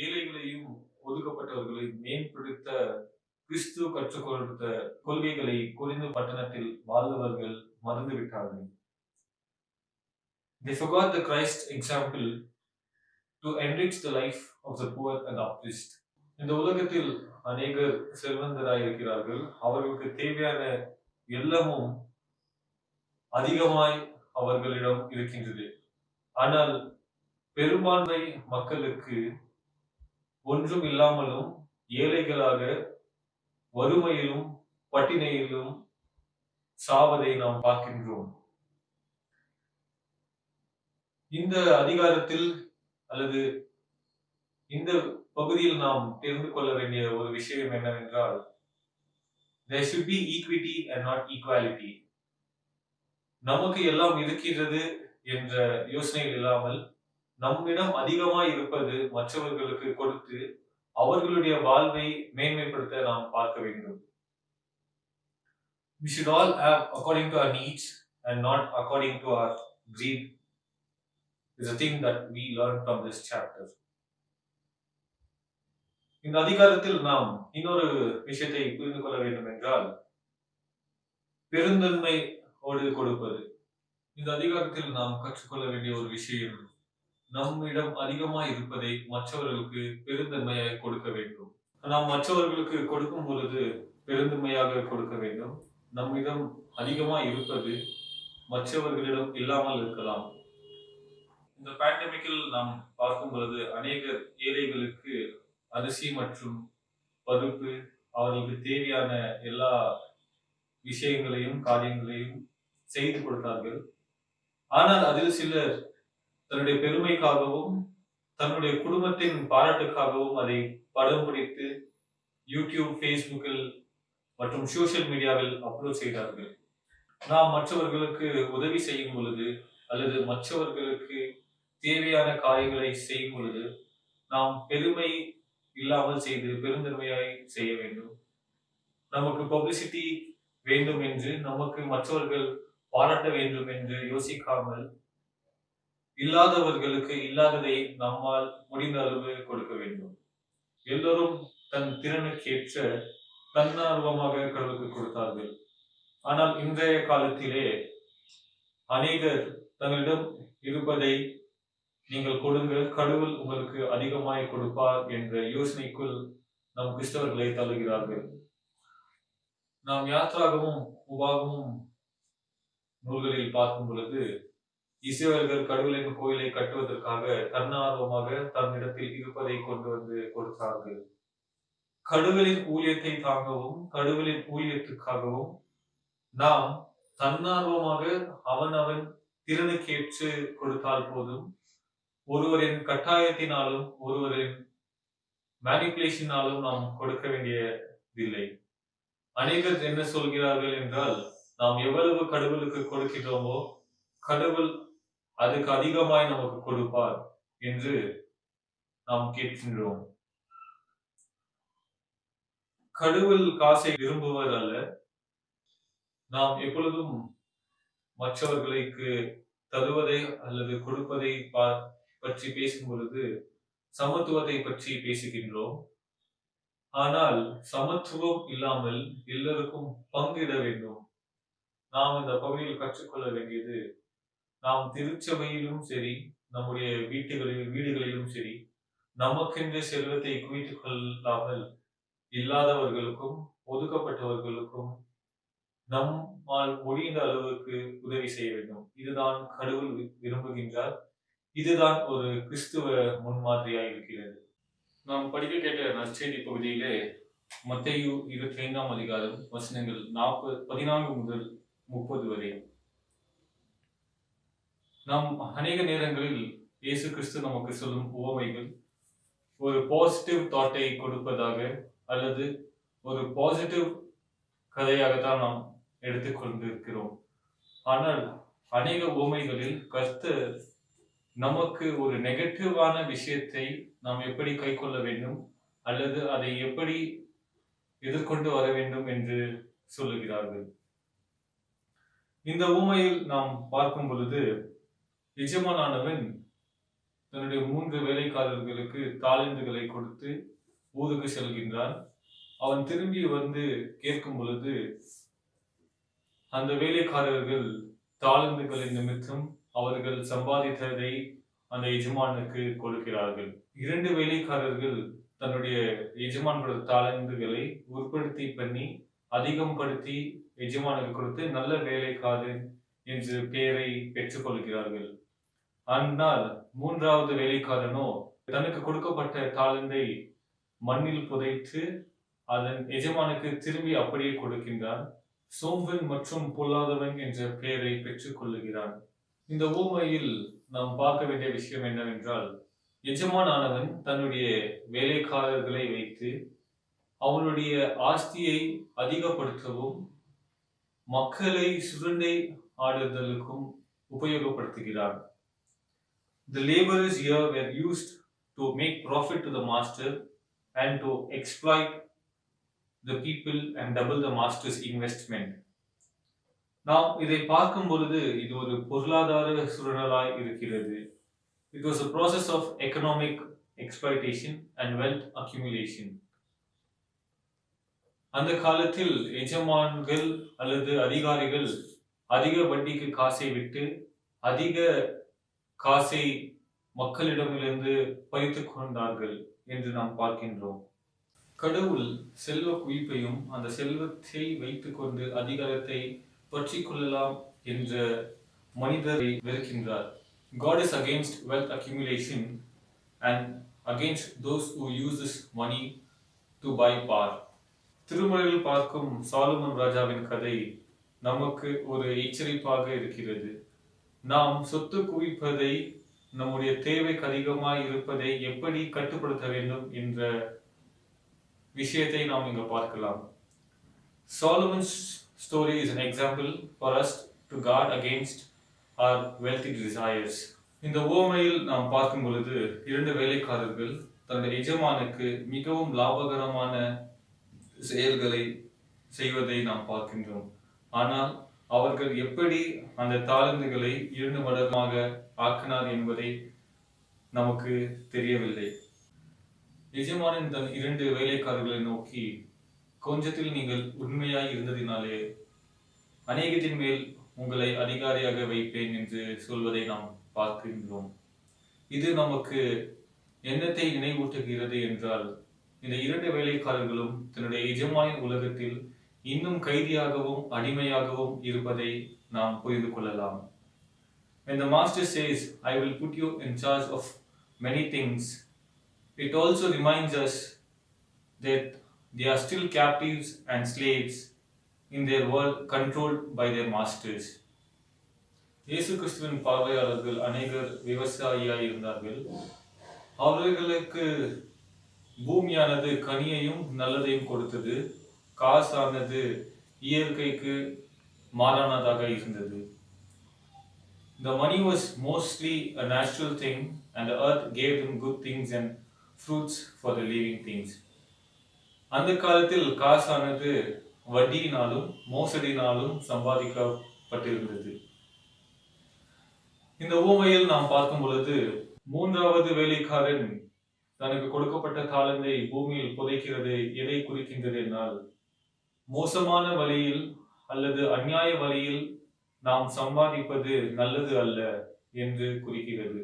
ஏழைகளையும் ஒதுக்கப்பட்டவர்களையும் மேம்படுத்த கிறிஸ்து கற்றுக் கொடுத்த கொள்கைகளை கொரிந்து பட்டணத்தில் வாழ்ந்தவர்கள் மறந்துவிட்டார்கள். They forgot the Christ example to enrich the life of the poor and oppressed. இந்த உலகத்தில் அநேகர் செல்வந்தராய் இருக்கிறார்கள். அவர்களுக்கு தேவையான எல்லாமும் அதிகமாய் அவர்களிடம் இருக்கின்றது. ஆனால் பெரும்பான்மை மக்களுக்கு ஒன்றும் இல்லாமலும் ஏழைகளாக வறுமையிலும் பட்டினியிலும் சாவதை நாம் பார்க்கின்றோம். இந்த அதிகாரத்தில் அல்லது இந்த பகுதியில் நாம் தெரிந்து கொள்ள வேண்டிய ஒரு விஷயம் என்னவென்றால், there should be equity and not equality. நமக்கு எல்லாம் இருக்கிறது என்ற யோசனையில் இல்லாமல் நம்மிடம் அதிகமாய் இருப்பது மற்றவர்களுக்கு கொடுத்து அவர்களுடைய வாழ்வை மேன்மைப்படுத்த நாம் பார்க்க வேண்டும். We should all have according to our needs and not according to our greed is a thing that we learn from this chapter. இந்த அதிகாரத்தில் நாம் இன்னொரு விஷயத்தை புரிந்து கொள்ள வேண்டும் என்றால், பெருந்தன்மையோடு கொடுப்பது. இந்த அதிகாரத்தில் நாம் கற்றுக்கொள்ள வேண்டிய ஒரு விஷயம், நம்மிடம் அதிகமாய் இருப்பதை மற்றவர்களுக்கு பெருந்தன்மையாக கொடுக்க வேண்டும். நாம் மற்றவர்களுக்கு கொடுக்கும் பொழுது பெருந்தன்மையாக கொடுக்க வேண்டும். நம்மிடம் அதிகமாய் இருப்பது மற்றவர்களிடம் இல்லாமல் இருக்கலாம். இந்த பேண்டமிக்கில் நாம் பார்க்கும் பொழுது அநேக ஏழைகளுக்கு அரிசி மற்றும் பருப்பு அவர்களுக்கு தேவையான எல்லா விஷயங்களையும் காரியங்களையும் செய்து கொடுத்தார்கள். ஆனால் அதில் சிலர் தன்னுடைய பெருமைக்காகவும் தன்னுடைய குடும்பத்தின் பாராட்டுக்காகவும் அதை படம் பிடித்து யூடியூப், ஃபேஸ்புக்கில் மற்றும் சோஷியல் மீடியாவில் அப்லோட் செய்கிறார்கள். நாம் மற்றவர்களுக்கு உதவி செய்யும் பொழுது அல்லது மற்றவர்களுக்கு தேவையான காரியங்களை செய்யும் பொழுது நாம் பெருமை இல்லாமல் செய்து பெருந்தன்மையாய் செய்ய வேண்டும். நமக்கு பப்ளிசிட்டி வேண்டும் என்று, நமக்கு மற்றவர்கள் பாராட்ட வேண்டும் என்று யோசிக்காமல் இல்லாதவர்களுக்கு இல்லாததை நம்மால் முடிந்த அளவு கொடுக்க வேண்டும். எல்லோரும் தன் திறனுக்கேற்ற தன்னார்வமாக கடவுளுக்கு கொடுத்தார்கள். ஆனால் இன்றைய காலத்திலே அநேகர் தங்களிடம் இருப்பதை நீங்கள் கொடுங்கள், கடவுள் உங்களுக்கு அதிகமாய் கொடுப்பார் என்ற யோசனைக்குள் நம் கிறிஸ்தவர்களை தள்ளுகிறார்கள். நாம் யாத்ராகமும் உபாகமும் நூல்களில் பார்க்கும் பொழுது இஸ்ரவேலர்கள் கடவுளின் கோயிலை கட்டுவதற்காக தன்னார்வமாக தன்னிடத்தில் இருப்பதை கொண்டு வந்து கொடுத்தார்கள். கடவுளின் ஊழியத்தை தாங்கவும் கடவுளின் ஊழியத்துக்காகவும் நாம் தன்னார்வமாக அவன் திறனுக்கேற்று கொடுத்தால் போதும். ஒருவரின் கட்டாயத்தினாலும் ஒருவரின் மேனிபுலேஷனாலும் நாம் கொடுக்க வேண்டியதில்லை. அநேகர் என்ன சொல்கிறார்கள் என்றால், நாம் எவ்வளவு கடவுளுக்கு கொடுக்கிறோமோ கடவுள் அதுக்கு அதிகமாய் நமக்கு கொடுப்பார் என்று நாம் கேட்கின்றோம். கடவுள் காசை விரும்புவர் அல்ல. நாம் எப்பொழுதும் மற்றவர்களுக்கு தருவதை அல்லது கொடுப்பதை பற்றி பேசும் பொழுது சமத்துவத்தை பற்றி பேசுகின்றோம். ஆனால் சமத்துவம் இல்லாமல் எல்லோருக்கும் பங்கிட வேண்டும். நாம் இந்த பகுதியில் கற்றுக்கொள்ள வேண்டியது, நாம் திருச்சபையிலும் சரி, நம்முடைய வீடுகளிலும் சரி, நமக்கென்று செல்வத்தை குவித்துக் கொள்ளாமல் இல்லாதவர்களுக்கும் ஒதுக்கப்பட்டவர்களுக்கும் நம்மால் முடிந்த அளவுக்கு உதவி செய்ய வேண்டும். இதுதான் கடவுள் விரும்புகின்றார். இதுதான் ஒரு கிறிஸ்துவ முன்மாதிரியாக இருக்கிறது. நாம் படிக்க கேட்ட நற்செய்தி பகுதியிலே மத்தேயு 25ஆம் அதிகாரம் வசனங்கள் 14 முதல் 30 வரை. நாம் அநேக நேரங்களில் இயேசு கிறிஸ்து நமக்கு சொல்லும் உவமைகள் ஒரு பாசிட்டிவ் தாட்டை கொடுப்பதாக அல்லது ஒரு பாசிட்டிவ் கதையாகத்தான் நாம் எடுத்துக்கொண்டிருக்கிறோம். ஆனால் அநேக உவமைகளில் கர்த்தர் நமக்கு ஒரு நெகட்டிவான விஷயத்தை நாம் எப்படி கை கொள்ள வேண்டும் அல்லது அதை எப்படி எதிர்கொண்டு வர வேண்டும் என்று சொல்லுகிறார்கள். இந்த உவமையில் நாம் பார்க்கும் பொழுது, எஜமானானவன் தன்னுடைய 3 வேலைக்காரர்களுக்கு தாலந்துகளை கொடுத்து ஊருக்கு செல்கின்றான். அவன் திரும்பி வந்து கேட்கும் பொழுது அந்த வேலைக்காரர்கள் தாலந்துகளின் நிமித்தம் அவர்கள் சம்பாதித்ததை அந்த எஜமானுக்கு கொடுக்கிறார்கள். 2 வேலைக்காரர்கள் தன்னுடைய எஜமானோட தாலந்துகளை உற்பத்தி பண்ணி அதிகப்படுத்தி எஜமானுக்கு கொடுத்து நல்ல வேலைக்காரன் என்று பெயரை பெற்றுக் கொள்கிறார்கள். ஆனால் 3வது வேலைக்காரனோ தனக்கு கொடுக்கப்பட்ட தாலந்தை மண்ணில் புதைத்து அதன் எஜமானுக்கு திரும்பி அப்படியே கொடுக்கின்றான். சோம்பன் மற்றும் பொல்லாதவன் என்ற பெயரை பெற்றுக் கொள்ளுகிறான். இந்த ஊமையில் நாம் பார்க்க வேண்டிய விஷயம் என்னவென்றால், எஜமானானவன் தன்னுடைய வேலைக்காரர்களை வைத்து அவனுடைய ஆஸ்தியை அதிகப்படுத்தவும் மக்களை Surandai ஆடுதலுக்கும் உபயோகப்படுத்துகிறான். The laborers here were used to make profit to the master and to exploit the people and double the master's investment. நாம் இதை பார்க்கும் பொழுது இது ஒரு பொருளாதார சுரண்டலாய் இருக்கிறது. It was a process of economic exploitation and wealth accumulation. அந்த காலத்தில் எஜமான்கள் அல்லது அதிகாரிகள் அதிக வட்டிக்கு காசை விட்டு அதிக காசை மக்களிடமிருந்து பறித்துக் கொண்டார்கள் என்று நாம் பார்க்கின்றோம். கடவுள் செல்வ குவிப்பையும் அந்த செல்வத்தை வைத்துக் கொண்டு அதிகாரத்தை பற்றிக் கொள்ளலாம் என்ற மனிதரை வெறுக்கின்றார். God is against wealth accumulation and against those who use this money to buy power. திருமறையில் பார்க்கும் சாலமோன் ராஜாவின் கதை நமக்கு ஒரு எச்சரிப்பாக இருக்கிறது. நாம் சொத்து குவிப்பதை, நம்முடைய தேவைக்கு அதிகமாய் இருப்பதை எப்படி கட்டுப்படுத்த வேண்டும் என்ற விஷயத்தை நாம் இங்க பார்க்கலாம். Solomon's story is an example for us to guard against our wealthy desires. இந்த உவமையில் நாம் பார்க்கும் பொழுது 2 வேலைக்காரர்கள் தங்கள் எஜமானுக்கு மிகவும் லாபகரமான செயல்களை செய்வதை நாம் பார்க்கின்றோம். ஆனால் அவர்கள் எப்படி அந்த தாளந்துகளை 2 மடங்காக ஆக்கினார் என்பதை நமக்கு தெரியவில்லை. எஜமானன் தன் 2 வேலைக்காரர்களை நோக்கி, கொஞ்சத்தில் நீங்கள் உண்மையாய் இருந்ததினாலே அநேகத்தின் மேல் உங்களை அதிகாரியாக வைப்பேன் என்று சொல்வதை நாம் பார்க்கின்றோம். இது நமக்கு என்னத்தை நினைவூட்டுகிறது என்றால், இந்த 2 வேலைக்காரர்களும் தன்னுடைய எஜமானின் உலகத்தில் இன்னும் கைதியாகவும் அடிமையாகவும் இருப்பதை நாம் புரிந்து கொள்ளலாம். When the master says, I will put you in charge of many things, it also reminds us that they are still captives and slaves in their world controlled by their masters. இயேசு கிறிஸ்துவின் பார்வையாளர்கள் அநேகர் விவசாயியாய் இருந்தார்கள். அவர்களுக்கு பூமியானது கனியையும் நல்லதையும் கொடுத்தது. காசானது இயற்கைக்கு மாறானதாக இருந்தது. The money was mostly a natural thing and the earth gave them good things and fruits for the living things. அந்த காலத்தில் காசானது வட்டியினாலும் மோசடியினாலும் சம்பாதிக்கப்பட்டிருந்தது. இந்த உவமையில் நாம் பார்க்கும் பொழுது 3வது வேலைக்காரன் தனக்கு கொடுக்கப்பட்ட தாளந்தை பூமியில் புதைக்கிறது எதை குறிக்கின்றது என்றால், மோசமான வழியில் அல்லது அநியாய வழியில் நாம் சம்பாதிப்பது நல்லது அல்ல என்று குறிக்கிறது.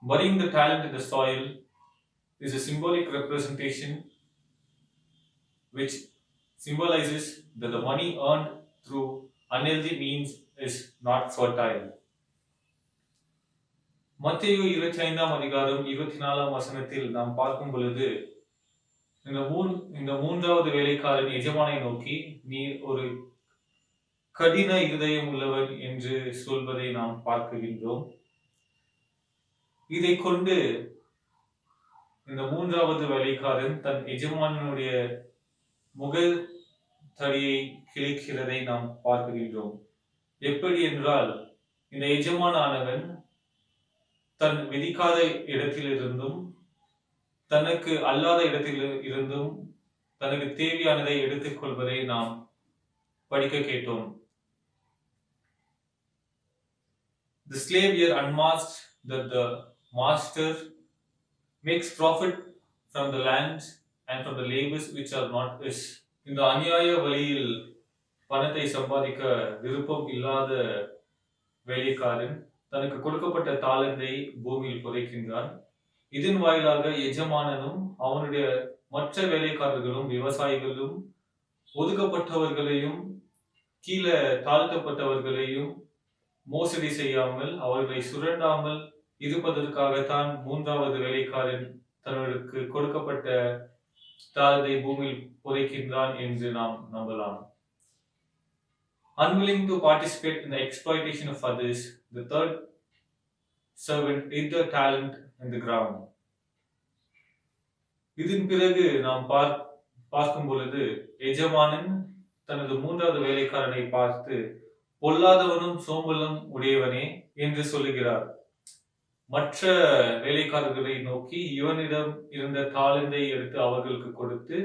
Burying the talent in the soil is a symbolic representation which symbolizes that the money earned through unhealthy means is not fertile. மத்தேயு 25ஆம் அதிகாரம் 24ஆம் வசனத்தில் நாம் பார்க்கும் பொழுது இந்த 3வது வேலைக்காரன் எஜமானை நோக்கி, நீ ஒரு கடின இருதயம் உள்ளவன் என்று சொல்வதை நாம் பார்க்கின்றோம். இதை கொண்டு இந்த 3வது வேலைக்காரன் தன் எஜமானுடைய முகத்தடியை கிழிக்கிறதை நாம் பார்க்கின்றோம். எப்படி என்றால், இந்த எஜமானானவன் தன் விதிக்காத இடத்திலிருந்தும் தனக்கு அல்லாத இடத்தில் இருந்தும் தனக்கு தேவையானதை எடுத்துக் கொள்வதை நாம் படிக்க கேட்டோம். The slave here unmasked that the master makes profit from the lands and from the labors which are not his. இந்த அநியாய வழியில் பணத்தை சம்பாதிக்க விருப்பம் இல்லாத வேலைக்காரன் தனக்கு கொடுக்கப்பட்ட தாளந்தை பூமியில் புதைக்கின்றான். இதன் வாயிலாக எஜமானனும் அவனுடைய மற்ற வேலைக்காரர்களும் விவசாயிகளும் ஒதுக்கப்பட்டவர்களையும் கீழே தாழ்த்தப்பட்டவர்களையும் மோசடி செய்யாமல் அவர்களை சுரண்டாமல் இருப்பதற்காகத்தான் 3வது வேலைக்காரன் தனக்கு கொடுக்கப்பட்ட தாளந்தை பூமியில் புதைக்கின்றான் என்று நாம் நம்பலாம். Unwilling to participate in the exploitation of others, the 3rd servant hid the talent in the ground. இதன் பிறகு நாம் பார்க்கும் பொழுது எஜமானன் தனது 3வது வேலைக்காரனை பார்த்து, பொல்லாதவனும் சோம்பலும் உடையவனே என்று சொல்லுகிறார். மற்ற வேலைக்காரர்களை நோக்கி இவனிடம் இருந்த தாளந்தை எடுத்து அவர்களுக்கு கொடுத்து,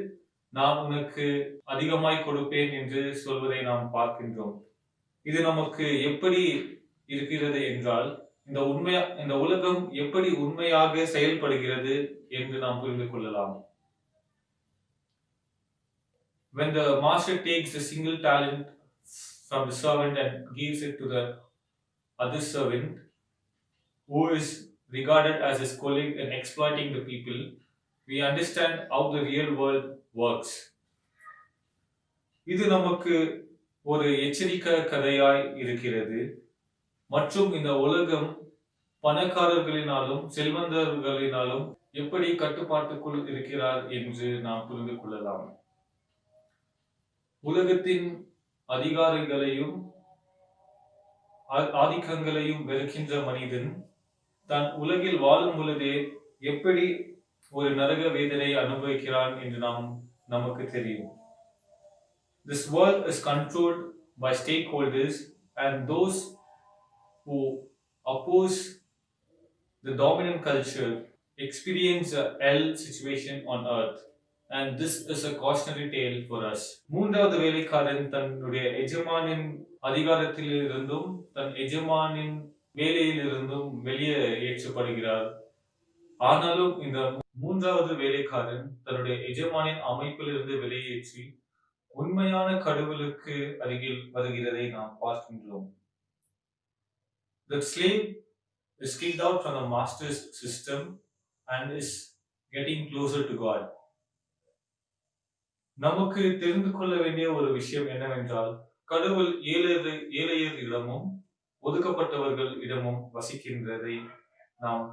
நான் உனக்கு அதிகமாய் கொடுப்பேன் என்று சொல்வதை நாம் பார்க்கின்றோம். இது நமக்கு எப்படி இருக்கிறது என்றால், இந்த உலகம் எப்படி உண்மையாக செயல்படுகிறது என்று நாம் புரிந்து கொள்ளலாம். When the master takes a single talent from the servant and gives it to the other servant who is regarded as his colleague and exploiting the people, we understand how the real world works. இது நமக்கு ஒரு எச்சரிக்கை கதையாய் இருக்கிறது. மற்றும் இந்த உலகம் பணக்காரர்களினாலும் செல்வந்தர்களினாலும் எப்படி கட்டுப்பாட்டுக்குள் இருக்கிறார் என்று நாம் புரிந்து கொள்ளலாம். உலகத்தின் அதிகாரங்களையும் ஆதிக்கங்களையும் வெறுக்கின்ற மனிதன் தன் உலகில் வாழும் பொழுதே எப்படி ஒரு நரக வேதனை அனுபவிக்கிறான் என்று நமக்கு தெரியும். This world is controlled by stakeholders, and those who oppose the dominant culture experience a hell situation on earth, and this is a cautionary tale for us. மூன்றாவது வேலைக்காரன் தன்னுடைய எஜமானின் அதிகாரத்திலிருந்தும் தன் எஜமானின் வேலையிலிருந்தும் வெளியே ஏற்றப்படுகிறார். ஆனாலும் இந்த மூன்றாவது வேலைக்காரன் தன்னுடைய எஜமானின் அமைப்பிலிருந்து வெளியேற்றி உண்மையான கடவுளுக்கு அருகில் வருகிறதை நாம் பார்க்கின்றோம். The slave is kicked out from the master's system and is getting closer to God. நமக்கு தெரிந்து கொள்ள வேண்டிய ஒரு விஷயம் என்னவென்றால், கடவுள் ஏழையர் இடமும் ஒதுக்கப்பட்டவர்கள் இடமும் வசிக்கின்றதை நாம்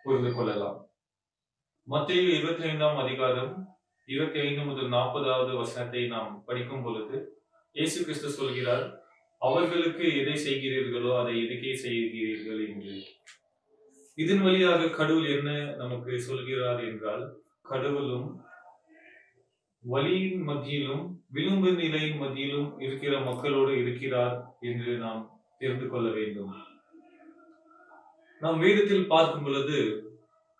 புரிந்து கொள்ளலாம். மத்தேயு 25ஆம் அதிகாரம் 25 முதல் 40வது வசனத்தை நாம் படிக்கும் பொழுது இயேசு கிறிஸ்து சொல்கிறார், அவர்களுக்கு எதை செய்கிறீர்களோ அதை எதுக்கே செய்கிறீர்கள் என்று. இதன் வழியாக கடவுள் என்ன நமக்கு சொல்கிறார் என்றால், கடவுளும் வலியின் மத்தியிலும் விளிம்பு நிலையின் மத்தியிலும் இருக்கிற மக்களோடு இருக்கிறார் என்று நாம் தெரிந்து கொள்ள வேண்டும். நாம் வேதத்தில் பார்க்கும் பொழுது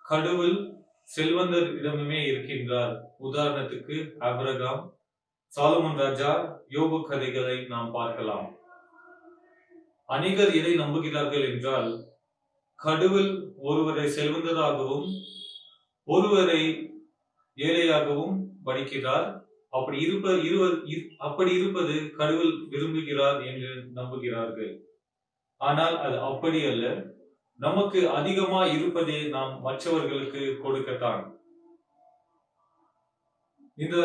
கடவுள் செல்வந்தர் இடமே இருக்கின்றார். உதாரணத்துக்கு ஆபிரகாம், சாலமன் ராஜா, யோபு கதைகளை நாம் பார்க்கலாம். அநேகர் எதை நம்புகிறார்கள் என்றால், கடவுள் ஒருவரை செல்வந்தராகவும் ஒருவரை ஏழையாகவும் படிக்கிறார். அப்படி இருப்பது கடவுள் விரும்புகிறார் என்று நம்புகிறார்கள். ஆனால் அது அப்படி அல்ல. நமக்கு அதிகமா இருப்பதே நாம் மற்றவர்களுக்கு கொடுக்கத்தான். இந்த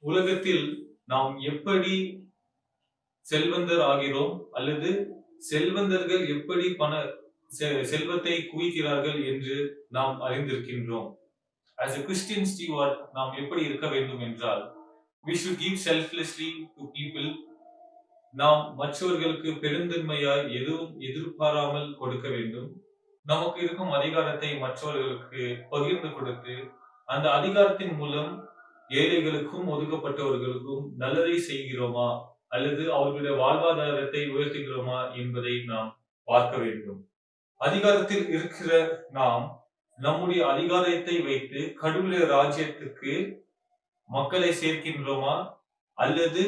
உலகத்தில் நாம் எப்படி செல்வந்தர் ஆகிறோம் அல்லது செல்வந்தர்கள் எப்படி செல்வத்தை குவிக்கிறார்கள் என்று நாம் அறிந்திருக்கின்றோம். As a Christian steward, நாம் எப்படி இருக்க வேண்டும் என்றால், we should give selflessly to people. நாம் மற்றவர்களுக்கு பெருந்தன்மையாய் எதுவும் எதிர்பாராமல் கொடுக்க வேண்டும். நமக்கு இருக்கும் அதிகாரத்தை மற்றவர்களுக்கு பகிர்ந்து கொடுத்து அந்த அதிகாரத்தின் மூலம் ஏழைகளுக்கும் ஒதுக்கப்பட்டவர்களுக்கும் நல்லதை செய்கிறோமா அல்லது அவர்களுடைய வாழ்வாதாரத்தை உயர்த்துகிறோமா என்பதை நாம் பார்க்க வேண்டும். அதிகாரத்தில் இருக்கிற நாம் நம்முடைய அதிகாரத்தை வைத்து கடவுளுடைய ராஜ்யத்துக்கு மக்களை சேர்க்கின்றோமா அல்லது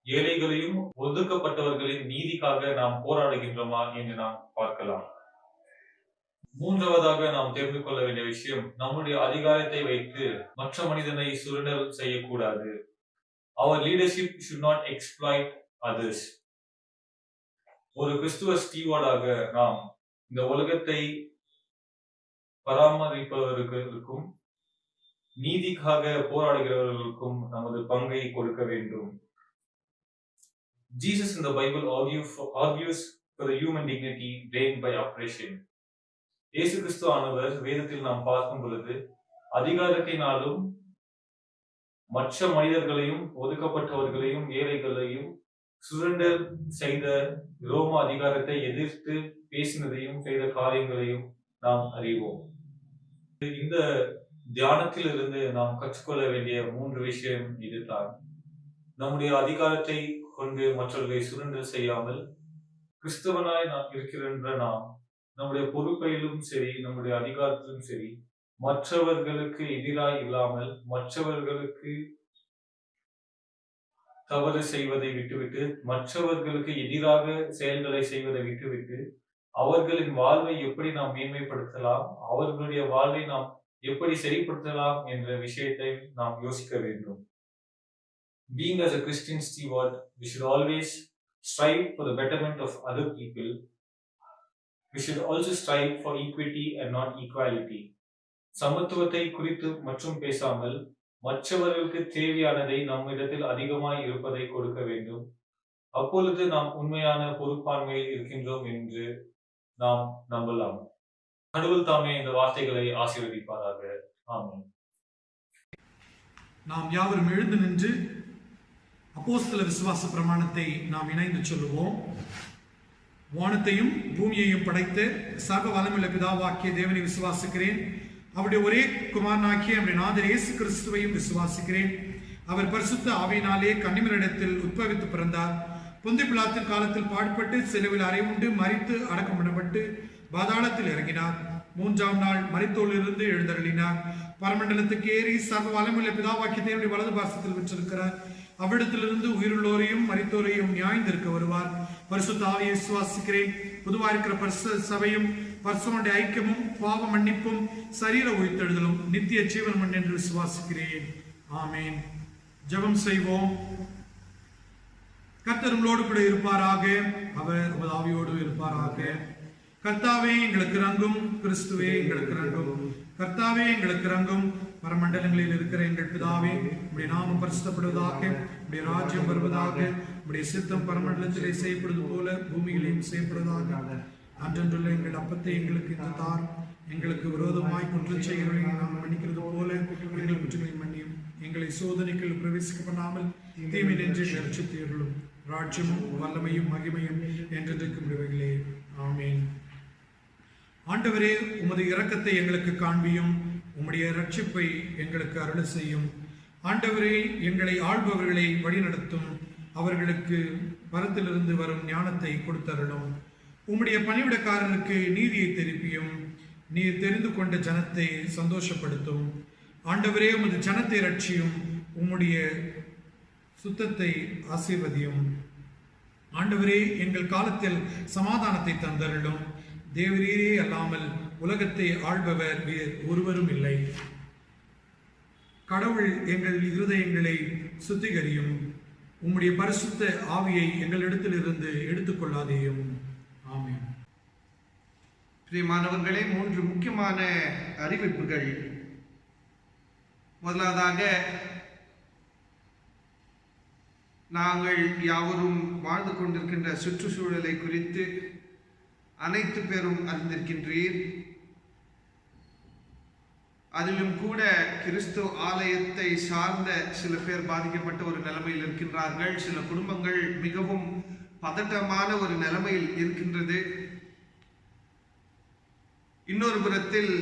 ஏழைகளையும் ஒதுக்கப்பட்டவர்களின் நீதிக்காக நாம் போராடுகின்றோமா என்று நாம் பார்க்கலாம். மூன்றாவதாக நாம் தெரிந்து கொள்ள வேண்டிய விஷயம், நம்முடைய அதிகாரத்தை வைத்து மற்ற மனிதனை சுரண்டல் செய்யக்கூடாது. Our leadership should not exploit others. ஒரு கிறிஸ்துவ ஸ்டீவார்டாக நாம் இந்த உலகத்தை பராமரிப்பவர்களுக்கும் நீதிக்காக போராடுகிறவர்களுக்கும் நமது பங்கை கொடுக்க வேண்டும். Jesus in the Bible argues for the human dignity gained by oppression. இயேசு கிறிஸ்து ஆனவர் வேதத்தில் நாம் பார்க்கும் பொழுது அதிகாரத்தினாலும் மற்ற மனிதர்களையும் ஒதுக்கப்பட்டவர்களையும் ஏழைகளையும் சுரண்டல் செய்த ரோம அதிகாரத்தை எதிர்த்து பேசினதையும் செய்த காரியங்களையும் நாம் அறிவோம். இந்த தியானத்தில் இருந்து நாம் கற்றுக்கொள்ள வேண்டிய 3 விஷயம் இதுதான். நம்முடைய அதிகாரத்தை கொண்டு மற்றவர்களை சுரண்டல் செய்யாமல் கிறிஸ்தவனாய் நாம் இருக்கின்ற நாம் நம்முடைய பொறுப்பையிலும் சரி நம்முடைய அதிகாரத்திலும் சரி மற்றவர்களுக்கு எதிராய் இல்லாமல் மற்றவர்களுக்கு தவறு செய்வதை விட்டுவிட்டு மற்றவர்களுக்கு எதிராக செயல்களை செய்வதை விட்டுவிட்டு அவர்களின் வாழ்வை எப்படி நாம் மேன்மைப்படுத்தலாம், அவர்களுடைய வாழ்வை நாம் எப்படி சரிப்படுத்தலாம் என்ற விஷயத்தை நாம் யோசிக்க வேண்டும். Being as a Christian steward, we should always strive for the betterment of other people. We should also strive for equity and not equality. சமத்துவத்தை குறித்து மற்றும் பேசாமல் மற்றவர்களுக்கு தேவையானதை நம்மிடத்தில் அதிகமாய் இருப்பதை கொடுக்க வேண்டும். அப்பொழுது நாம் உண்மையான பொறுப்பாண்மையில் இருக்கின்றோம் என்று நாம் நம்பலாம். கடவுள் தாமே இந்த வார்த்தைகளை ஆசீர்வதிப்பாராக. ஆமென். நாம் யாவரும் எழுந்து நின்று அப்போஸ்தல விசுவாச பிரமாணத்தை நாம் இணைந்து சொல்லுவோம். வானத்தையும் பூமியையும் படைத்த சர்வ வல்லமையுள்ள பிதாவாகிய தேவனை விசுவாசிக்கிறேன். அவருடைய ஒரே குமாரனாகிய நம்முடைய நாதர் இயேசு கிறிஸ்துவையும் விசுவாசிக்கிறேன். அவர் பரிசுத்த ஆவியினாலே கன்னிமரிடத்தில் உட்பவித்து பிறந்தார். பொந்தி பிலாத்தின் காலத்தில் பாடுபட்டு சிலுவையில் அறையுண்டு மரித்து அடக்கம் பண்ணப்பட்டு பாதாளத்தில் இறங்கினார். 3ஆம் நாள் மரித்தோரிலிருந்து எழுந்தருளினார். பரமண்டலத்துக்கு ஏறி சர்வ வல்லமையுள்ள பிதாவாகிய தேவனுடைய வலது பாசத்தில் விற்றிருக்கிறார். அவ்விடத்திலிருந்து உயிருள்ளோரையும் மரித்தோரையும் நியாயந்திருக்க வருவார். பரிசுத்த ஆவியை விசுவாசிக்கிறேன். பொதுவாக இருக்கிற பரிசுத்த சபையும் பரிசுத்தமுடைய ஐக்கியமும் பாவ மன்னிப்பும் சரீர உயிர்த்தெழுதலும் நித்திய ஜீவனும் என்று விசுவாசிக்கிறேன். ஆமேன். ஜெபம் செய்வோம். கர்த்தர் உங்களோடு கூட இருப்பாராக. அவர் உமது ஆவியோடு இருப்பாராக. கர்த்தாவே எங்களுக்கு இரங்கும். கிறிஸ்துவே எங்களுக்கு இரங்கும். கர்த்தாவே எங்களுக்கு இரங்கும். பரமண்டலங்களில் இருக்கிற எங்கள் பிதாவே, உம்முடைய நாமம் பரிசுத்தப்படுவதாக, உம்முடைய ராஜ்யம் வருவதாக, உம்முடைய சித்தம் பரமண்டலத்திலே செய்யப்படுவது போல பூமியிலேயும் செய்யப்படுவதாக. அன்றன்றுள்ள எங்கள் அப்பத்தை எங்களுக்கு இன்று தார். எங்களுக்கு விரோதமாய் குற்றம் செய்கிறவர்களை நாம் மன்னிக்கிறது போல எங்கள் குற்றங்களை மன்னியும். எங்களை சோதனைக்குள் பிரவேசிக்க பண்ணாமல் தீமை நின்று ரட்சித்தீர்களும். ராஜ்யமும் வல்லமையும் மகிமையும் என்றென்றைக்கும் உடையவைகளே. ஆமேன். ஆண்டவரே, உமது இரக்கத்தை எங்களுக்கு காண்பியும். உம்முடைய ரட்சிப்பை எங்களுக்கு அருள் செய்யும். ஆண்டவரே, எங்களை ஆள்பவர்களை வழிநடத்தும். அவர்களுக்கு பரத்திலிருந்து வரும் ஞானத்தை கொடுத்தருளும். உம்முடைய பணிவிடக்காரருக்கு நீதியை திருப்பியும். நீர் தெரிந்து கொண்ட ஜனத்தை சந்தோஷப்படுத்தும். ஆண்டவரே, உமது ஜனத்தை ரட்சியும். உம்முடைய சுத்தத்தை ஆசீர்வதியும். ஆண்டவரே, எங்கள் காலத்தில் சமாதானத்தை தந்தருளும். தேவரீரே அல்லாமல் உலகத்தை ஆள்பவர் வேறு ஒருவரும் இல்லை. கடவுள் எங்கள் இருதயங்களை சுத்திகரியும். உம்முடைய பரிசுத்த ஆவியை எங்களிடத்திலிருந்து எடுத்துக்கொள்ளாதேயும். ஆமென். பிரியமானவர்களே, 3 முக்கியமான அறிவிப்புகள். முதலாவதாக, நாங்கள் யாவரும் வாழ்ந்து கொண்டிருக்கின்ற சுற்றுச்சூழலை குறித்து அனைத்து பேரும் அறிந்திருக்கின்றீர். அதிலும் கூட கிறிஸ்து ஆலயத்தை சார்ந்த சில பேர் பாதிக்கப்பட்ட ஒரு நிலைமையில் இருக்கின்றார்கள். சில குடும்பங்கள் மிகவும் பதட்டமான ஒரு நிலைமையில் இருக்கின்றது. இன்னொரு புறத்தில்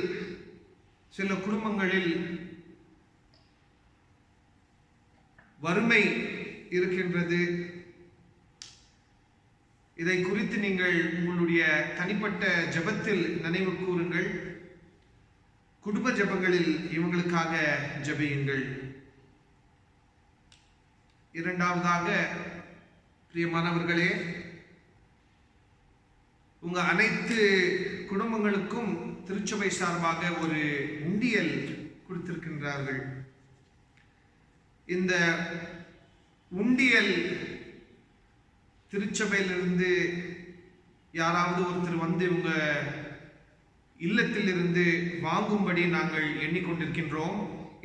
சில குடும்பங்களில் வறுமை இருக்கின்றது. இதை குறித்து நீங்கள் உங்களுடைய தனிப்பட்ட ஜெபத்தில் நினைவு கூறுங்கள். குடும்ப ஜெபங்களில் இவங்களுக்காக ஜெபியுங்கள். இரண்டாவதாக, பிரியமானவர்களே, உங்க அனைத்து குடும்பங்களுக்கும் திருச்சபை சார்பாக ஒரு உண்டியல் கொடுத்திருக்கின்றார்கள். இந்த உண்டியல் திருச்சபையிலிருந்து யாராவது ஒருத்தர் வந்து உங்க இல்லத்திலிருந்து வாங்கும்படி நாங்கள் எண்ணிக்கொண்டிருக்கின்றோம்.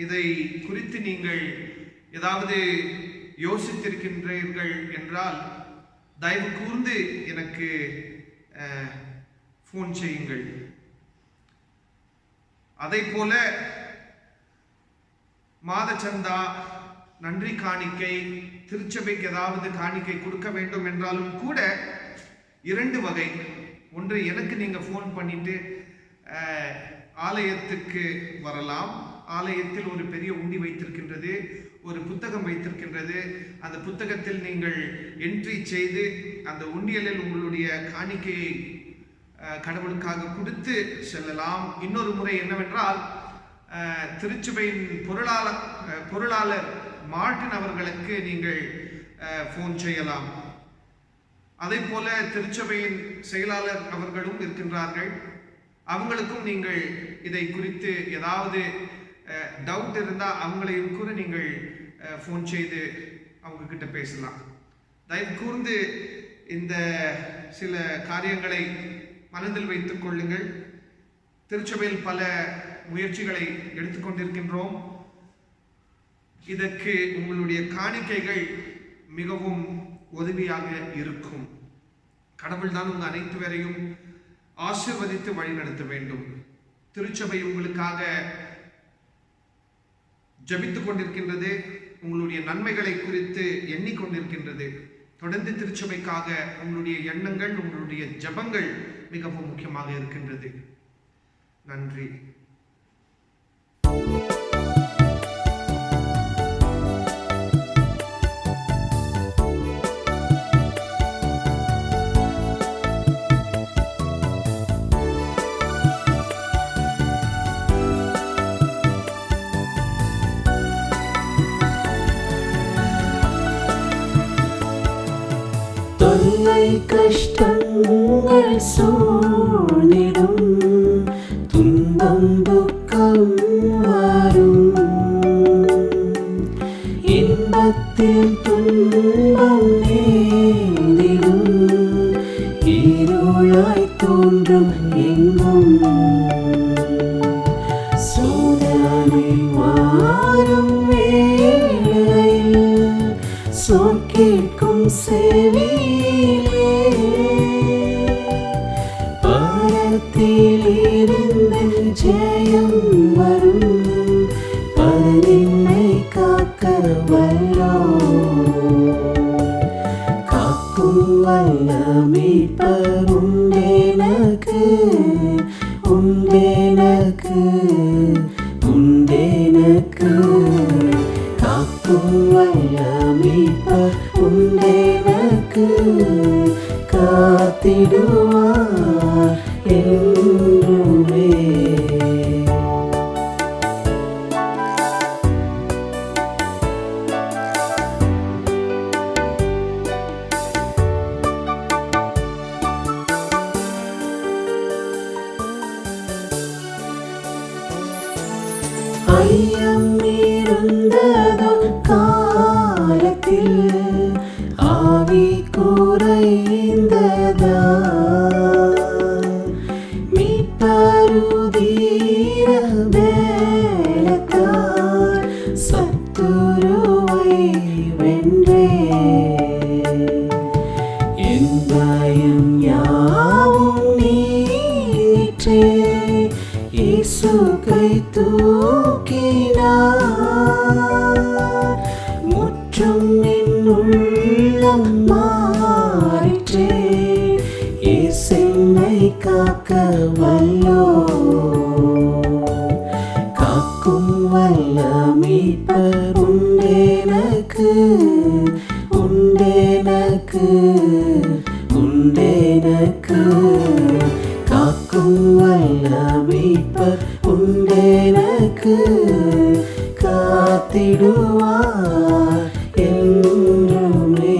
இதை குறித்து நீங்கள் ஏதாவது யோசித்திருக்கின்றீர்கள் என்றால் தயவு கூர்ந்து எனக்கு ஃபோன் செய்யுங்கள். அதை போல மாதச்சந்தா, நன்றி காணிக்கை, திருச்சபைக்கு ஏதாவது காணிக்கை கொடுக்க வேண்டும் என்றாலும் கூட 2 வகை. ஒன்று, எனக்கு நீங்க ஃபோன் பண்ணிட்டு ஆலயத்துக்கு வரலாம். ஆலயத்தில் ஒரு பெரிய உண்டி வைத்திருக்கின்றது, ஒரு புத்தகம் வைத்திருக்கின்றது. அந்த புத்தகத்தில் நீங்கள் என்ட்ரி செய்து அந்த உண்டியலில் உங்களுடைய காணிக்கையை கடவுளுக்காக கொடுத்து செல்லலாம். இன்னொரு முறை என்னவென்றால், திருச்சபையின் பொருளாளர் மார்ட்டின் அவர்களுக்கு நீங்கள் ஃபோன் செய்யலாம். அதே போல திருச்சபையின் செயலாளர் அவர்களும் இருக்கின்றார்கள். அவங்களுக்கும் நீங்கள் இதை குறித்து ஏதாவது டவுட் இருந்தால் அவங்களையும் கூட நீங்கள் ஃபோன் செய்து அவங்க கிட்ட பேசலாம். தயவு கூர்ந்து இந்த சில காரியங்களை மனதில் வைத்துக் கொள்ளுங்கள். திருச்சபையில் பல முயற்சிகளை எடுத்துக்கொண்டிருக்கின்றோம். இதற்கு உங்களுடைய காணிக்கைகள் மிகவும் உதவியாக இருக்கும். கடவுள் தான் உங்கள் அனைத்து பேரையும் ஆசீர்வதித்து வழிநடத்த வேண்டும். திருச்சபை உங்களுக்காக ஜெபித்துக் கொண்டிருக்கின்றது. உங்களுடைய நன்மைகளை குறித்து எண்ணிக்கொண்டிருக்கின்றது. தொடர்ந்து திருச்சபைக்காக உங்களுடைய எண்ணங்கள், உங்களுடைய ஜெபங்கள் மிகவும் முக்கியமாக இருக்கின்றது. நன்றி. தொல்லை கஷ்டங்கள் சூழ்ந்திடும், துன்பம் துக்கம் வரும், இன்பத்தில் துன்பம் நேரிடும், இருளாய் தோன்றும் எங்கும் சோதனை வாரும் வேளையில் சொல் கேட்கும் செவியிலே பரத்திலிருந்து ஜெயம் வரும், பரிமை காக்க வல்லோ காக்கும் வல்ல மீட்பர் உண்டேனக்கு உண்டேனக்கு உண்டேனக்கு காக்கும் வல்ல மீட்பர் உண்டேனக்கு காத்திடுவார் என்றுமே. ஐயம் இருந்ததோ காலத்தில் ஆவி குறைந்ததா, மீட்பருதீர வேலத்தால் சத்துருவை வென்றே, என் பயம் யாவும் நீற்றே, இயேசு கை தூக்கினார், முற்றும் என் உள்ளம் மாறிற்றே, இயேசென்னை காக்க வல்லோ காக்கும் வல்ல மீட்பர் உண்டேனக்கு உண்டேனக்கு உண்டேனக்கு காக்கும் வல்ல மீட்பர் உண்டேனக்கு காத்திடுவார் என்றுமே.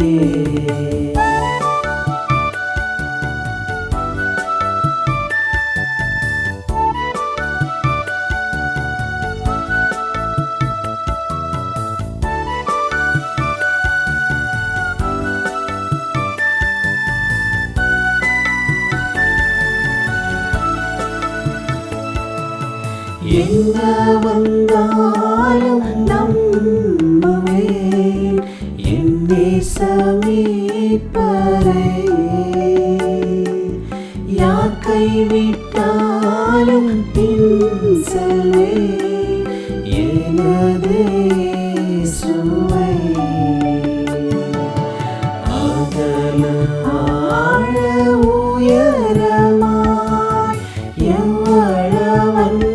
எங்க வந்தாலும் நம்புவேன் என் நேசமீட்பரை, யார் கைவிட்டாலும் பின் செல்வேன் எனது இயேசுவை, அகல ஆழ உயரமாய் எவ்வள வந்து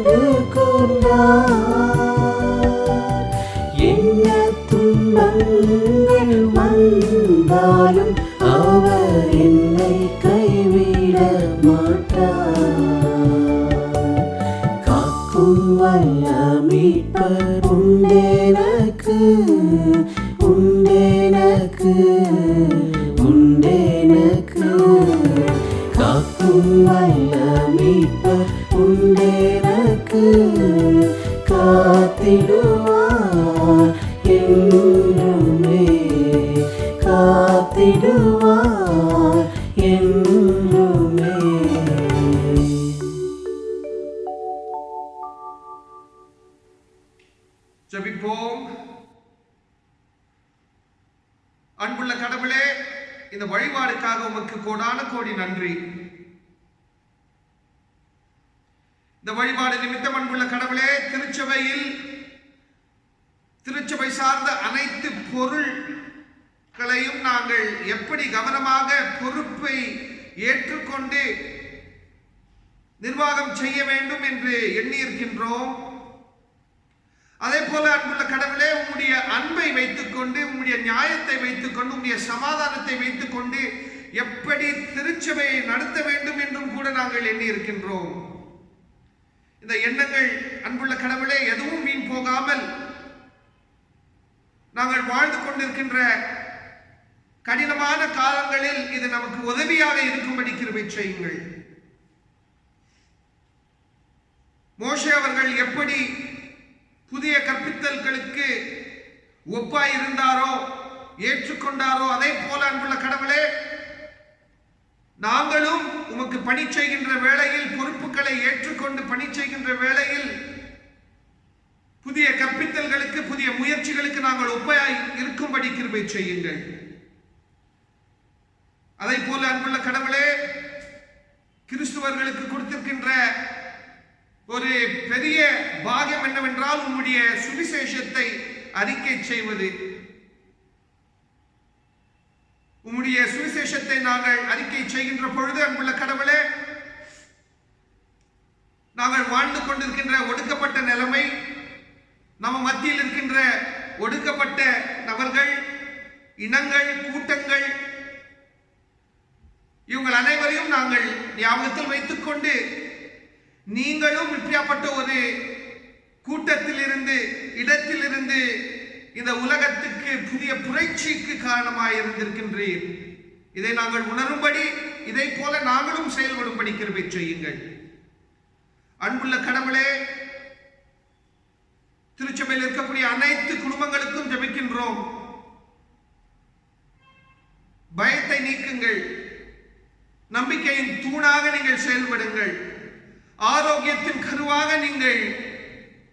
என்ன துன்பங்கள் வந்தாலும் அவர் என்னை கைவிட மாட்டார், காக்கும் வல்ல மீட்பர் உண்டேனக்கு உண்டேனக்கு உண்டேனக்கு காக்கும் வல்ல மீட்பர் உண்டேனக்கு காத்திடுவார் என்றுமே காத்திடுவார் என்றுமே. ஜெபிப்போம். அன்புள்ள கடவுளே, இந்த வழிபாடுக்காக உமக்கு கோடான கோடி நன்றி. இந்த வழிபாடு நிமித்தம் அன்புள்ள கடவுளே, திருச்சபை சார்ந்த அனைத்து பொருட்களையும் நாங்கள் எப்படி கவனமாக பொறுப்பை ஏற்றுக்கொண்டு நிர்வாகம் செய்ய வேண்டும் என்று எண்ணியிருக்கின்றோம். அதே போல அன்புள்ள கடவுளே, உம்முடைய அன்பை வைத்துக்கொண்டு, உம்முடைய நியாயத்தை வைத்துக்கொண்டு, உம்முடைய சமாதானத்தை வைத்துக்கொண்டு எப்படி திருச்சபையை நடத்த வேண்டும் என்றும் கூட நாங்கள் எண்ணி இருக்கின்றோம். இந்த எண்ணங்கள் அன்புள்ள கடவுளே எதுவும் வீண் போகாமல் நாங்கள் வாழ்ந்து கொண்டிருக்கின்ற கடினமான காலங்களில் இது நமக்கு உதவியாக இருக்கும்படி கிருபை செய்யுங்கள். மோசே அவர்கள் எப்படி புதிய கற்பித்தல்களுக்கு ஒப்பாய் இருந்தாரோ, ஏற்றுக்கொண்டாரோ, அதே போல அன்புள்ள கடவுளே, நாங்களும் உமக்கு பணி செய்கின்ற வேளையில், பொறுப்புகளை ஏற்றுக்கொண்டு பணி செய்கின்ற வேளையில் புதிய கற்பித்தல்களுக்கு, புதிய முயற்சிகளுக்கு நாங்கள் ஒப்பாய் இருக்கும்படி கிருபை செய்யுங்கள். அதை போல அன்புள்ள கடவுளே, கிறிஸ்துவர்களுக்கு கொடுத்திருக்கின்ற ஒரு பெரிய பாக்கியம் என்னவென்றால் உம்முடைய சுவிசேஷத்தை அறிக்கை செய்வது. உம்முடைய சுவிசேஷத்தை நாங்கள் அறிக்கை செய்கின்ற பொழுது அன்புள்ள கடவுளே, நாங்கள் வாழ்ந்து கொண்டிருக்கின்ற ஒடுக்கப்பட்ட நிலைமை, நம்ம மத்தியில் இருக்கின்ற ஒடுக்கப்பட்ட நபர்கள், இனங்கள், கூட்டங்கள், இவங்கள் அனைவரையும் நாங்கள் ஞாபகத்தில் வைத்துக்கொண்டு, நீங்களும் இப்படியாப்பட்ட ஒரு கூட்டத்தில் இருந்து, இடத்தில் இருந்து இந்த உலகத்துக்கு புதிய புரட்சிக்கு காரணமாக இருந்திருக்கின்றீர். இதை நாங்கள் உணரும்படி, இதை போல நாங்களும் செயல்படும்படி கிருபை செய்யுங்கள். அன்புள்ள கடவுளே, திருச்சபையில் இருக்கக்கூடிய அனைத்து குடும்பங்களுக்கும் ஜெபிக்கின்றோம். பயத்தை நீக்குங்கள், நம்பிக்கையின் தூணாக நீங்கள் செயல்படுங்கள், ஆரோக்கியத்தின் கருவாக நீங்கள்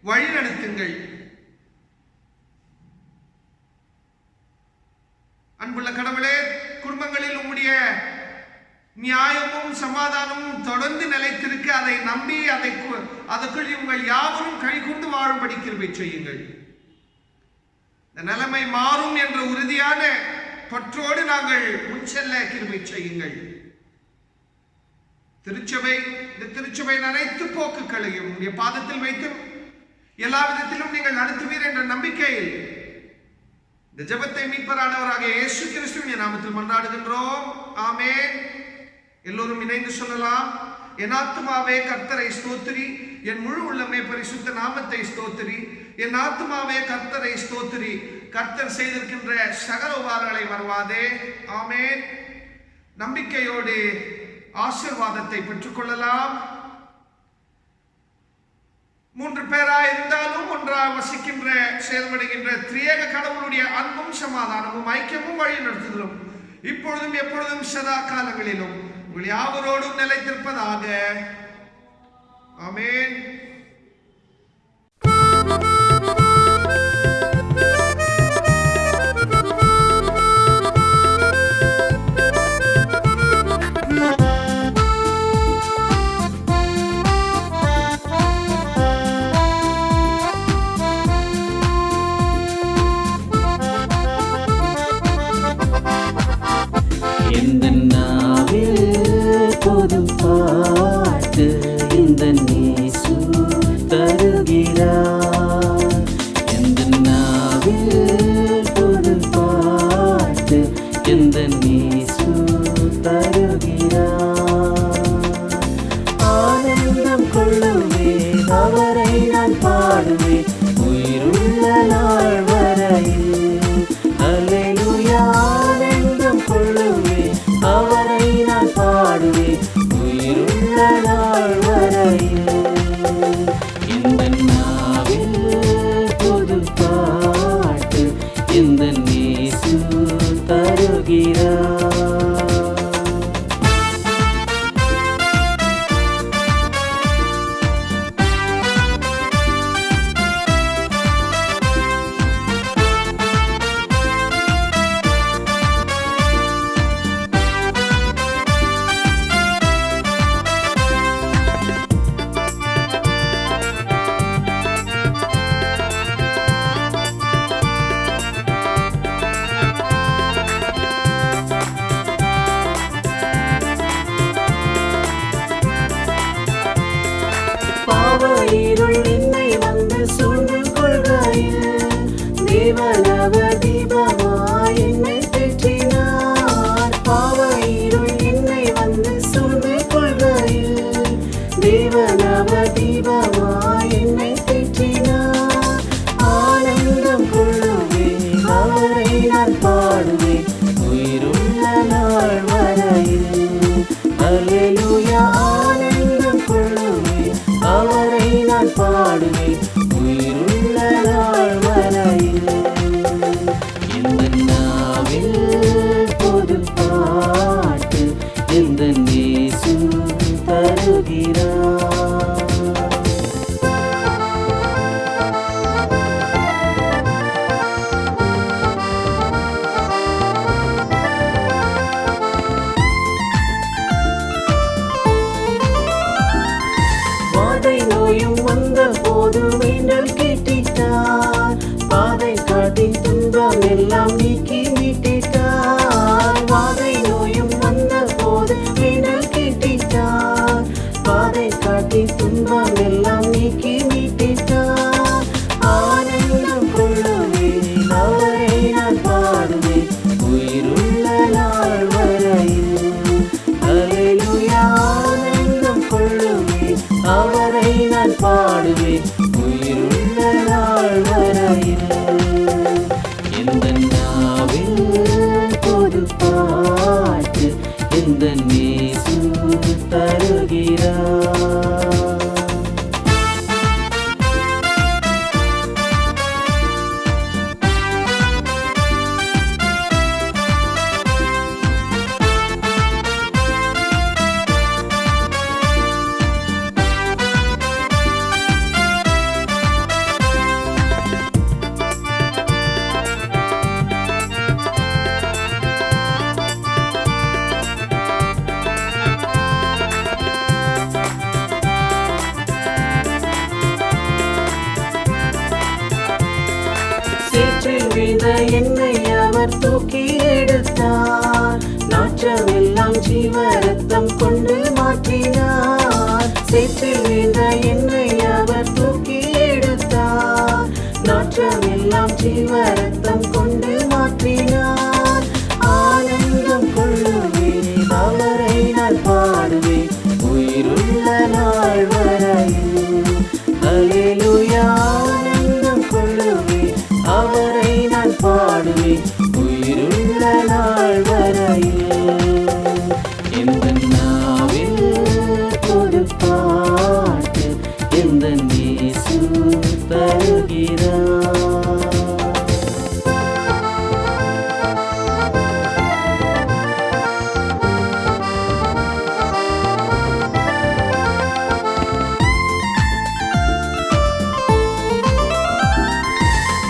வழிநடத்துங்கள். அன்புள்ள கடவுளே, குடும்பங்களில் உம்முடைய நியாயமும் சமாதானமும் தொடர்ந்து நிலைத்திருக்க அதை நம்பி அதற்குள் உங்கள் யாவரும் கைகொண்டு வாழும்படி கிருபை செய்யுங்கள். இந்த நிலைமை மாறும் என்ற உறுதியான பற்றோடு நாங்கள் முன்செல்ல கிருபை செய்யுங்கள். இந்த திருச்சபையின் அனைத்து போக்குகளையும் உடைய பாதத்தில் வைத்து எல்லா விதத்திலும் நீங்கள் நடத்துவீர் என்ற நம்பிக்கையில் இந்த ஜெபத்தை மீட்பரானவராக இயேசு கிறிஸ்துவின் நாமத்தில் மன்றாடுகின்றோம். ஆமென். எல்லோரும் இணைந்து சொல்லலாம். என் ஆத்துமாவே கர்த்தரை ஸ்தோத்திரி, என் முழு உள்ளமே பரிசுத்த நாமத்தை ஸ்தோத்திரி. என் ஆத்துமாவே கர்த்தரை ஸ்தோத்திரி, கர்த்தர் செய்திருக்கின்ற சகல உபகாரங்களை மறவாதே. ஆமென். நம்பிக்கையோடு ஆசீர்வாதத்தை பெற்றுக்கொள்ளலாம். 3 பேராய் இருந்தாலும் ஒன்றாக வசிக்கின்ற, செயல்படுகின்ற திரியேக கடவுளுடைய அன்பும் சமாதானமும் ஐக்கியமும் வழி நடத்துதலும் இப்பொழுதும் எப்பொழுதும் சதா காலங்களிலும் உங்கள் யாவரோடும் நிலைத்திருப்பதாக. ஆமென். இந்த நாவில் பொது பாட்டு இந்த நேசு இயேசு தருகிறார். வாதை நோயும் வந்த போது வேண்டல் கேட்டிட்டார், பாதை காட்டி துன்பம் எல்லாம் நீக்கி மீட்டிட்டார். வாதை நோயும் வந்த போது வேண்டல் கேட்டிட்டார், பாதை காட்டி துன்பம் எல்லாம் நீக்கி மீட்டிட்டார். ஆனந்தம் கொள்ளுவேன் அவரை நான் பாடுவேன் உயிருள்ள நாள் வரையில். அல்லேலூயா. ஆனந்தம் கொள்ளுவேன் அவரை நான் பாடுவேன் உயிருள்ள நாள் வரையில். எந்த நாவில் பொது பாட்டு எந்த இயேசு தருகிறார். சேற்றில் விழுந்த என்னை அவர் தூக்கி எடுத்தார், நாற்றமெல்லாம் ஜீவ ரத்தம் கொண்டு மாற்றினார். சேற்றில் விழுந்த என்னை அவர் தூக்கி எடுத்தார், நாற்றமெல்லாம் ஜீவ ரத்தம் கொண்டு மாற்றினார். ஆனந்தம் கொள்ளுவேன் அவரை நான் பாடுவேன் உயிருள்ள நாள் வரையில். அல்லேலூயா. ஆனந்தம் கொள்ளுவேன் அவரை நான் பாடுவேன் உயிருள்ள நாள் வரையில். எந்த நாவில் பொது பாட்டு எந்த இயேசு தருகிறார்.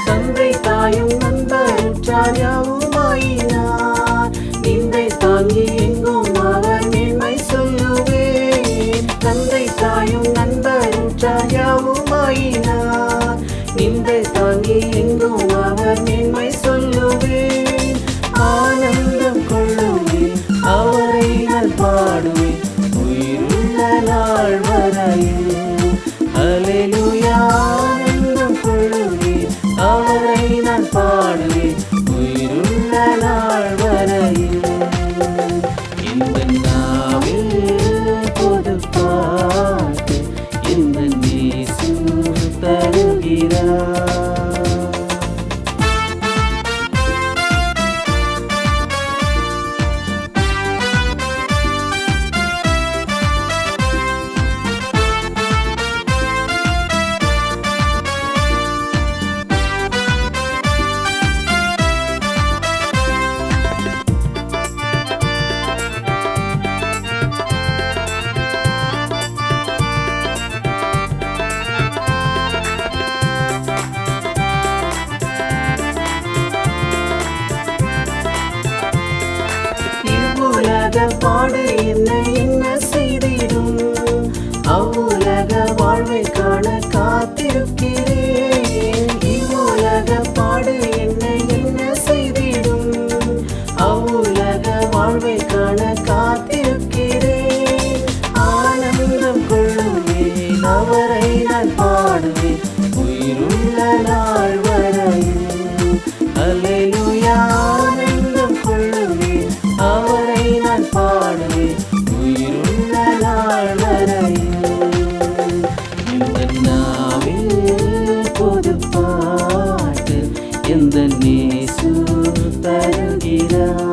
தந்தை தாயும் நண்பருற்றார் யாவுமாயினார், நிந்தை தாங்கி எங்கும் அவர் மேன்மை சொல்லுவேன். தந்தை தாயும் நண்பருற்றார் யாவுமாயினார், நிந்தை தாங்கி எங்கும் அவர் மேன்மை சொல்லுவேன். ஆனந்தம் கொள்ளுவேன் அவரை நான் பாடுவேன் உயிருள்ள நாள் வரையில். அல்லேலூயா. ஆனந்தம் கொள்ளுவேன் அவரை நான் பாடுவேன் உயிருள்ள நாள் வரையில். இந்த நாவில் பொது பாட்டு இந்த இயேசு தருகிறார். இவ்வுலக பாடு என்னை என்ன செய்திடும், அவ்வுலக வாழ்வை காண காத்திருக்கிறேன். இவ்வுலக பாடு என்னை என்ன செய்திடும், அவ்வுலக வாழ்வை காண காத்திருக்கிறேன். ஆனந்தம் கொள்ளுவேன் அவரை நான் பாடுவேன் உயிருள்ள நாள் வரையில். அல்லேலூயா. ஆனந்தம் கொள்ளுவேன் அவரை நான் பாடுவேன் உயிருள்ள நாள் வரையில். இந்த நாவில் பொது பாட்டு எந்த இயேசு தருகிறார்.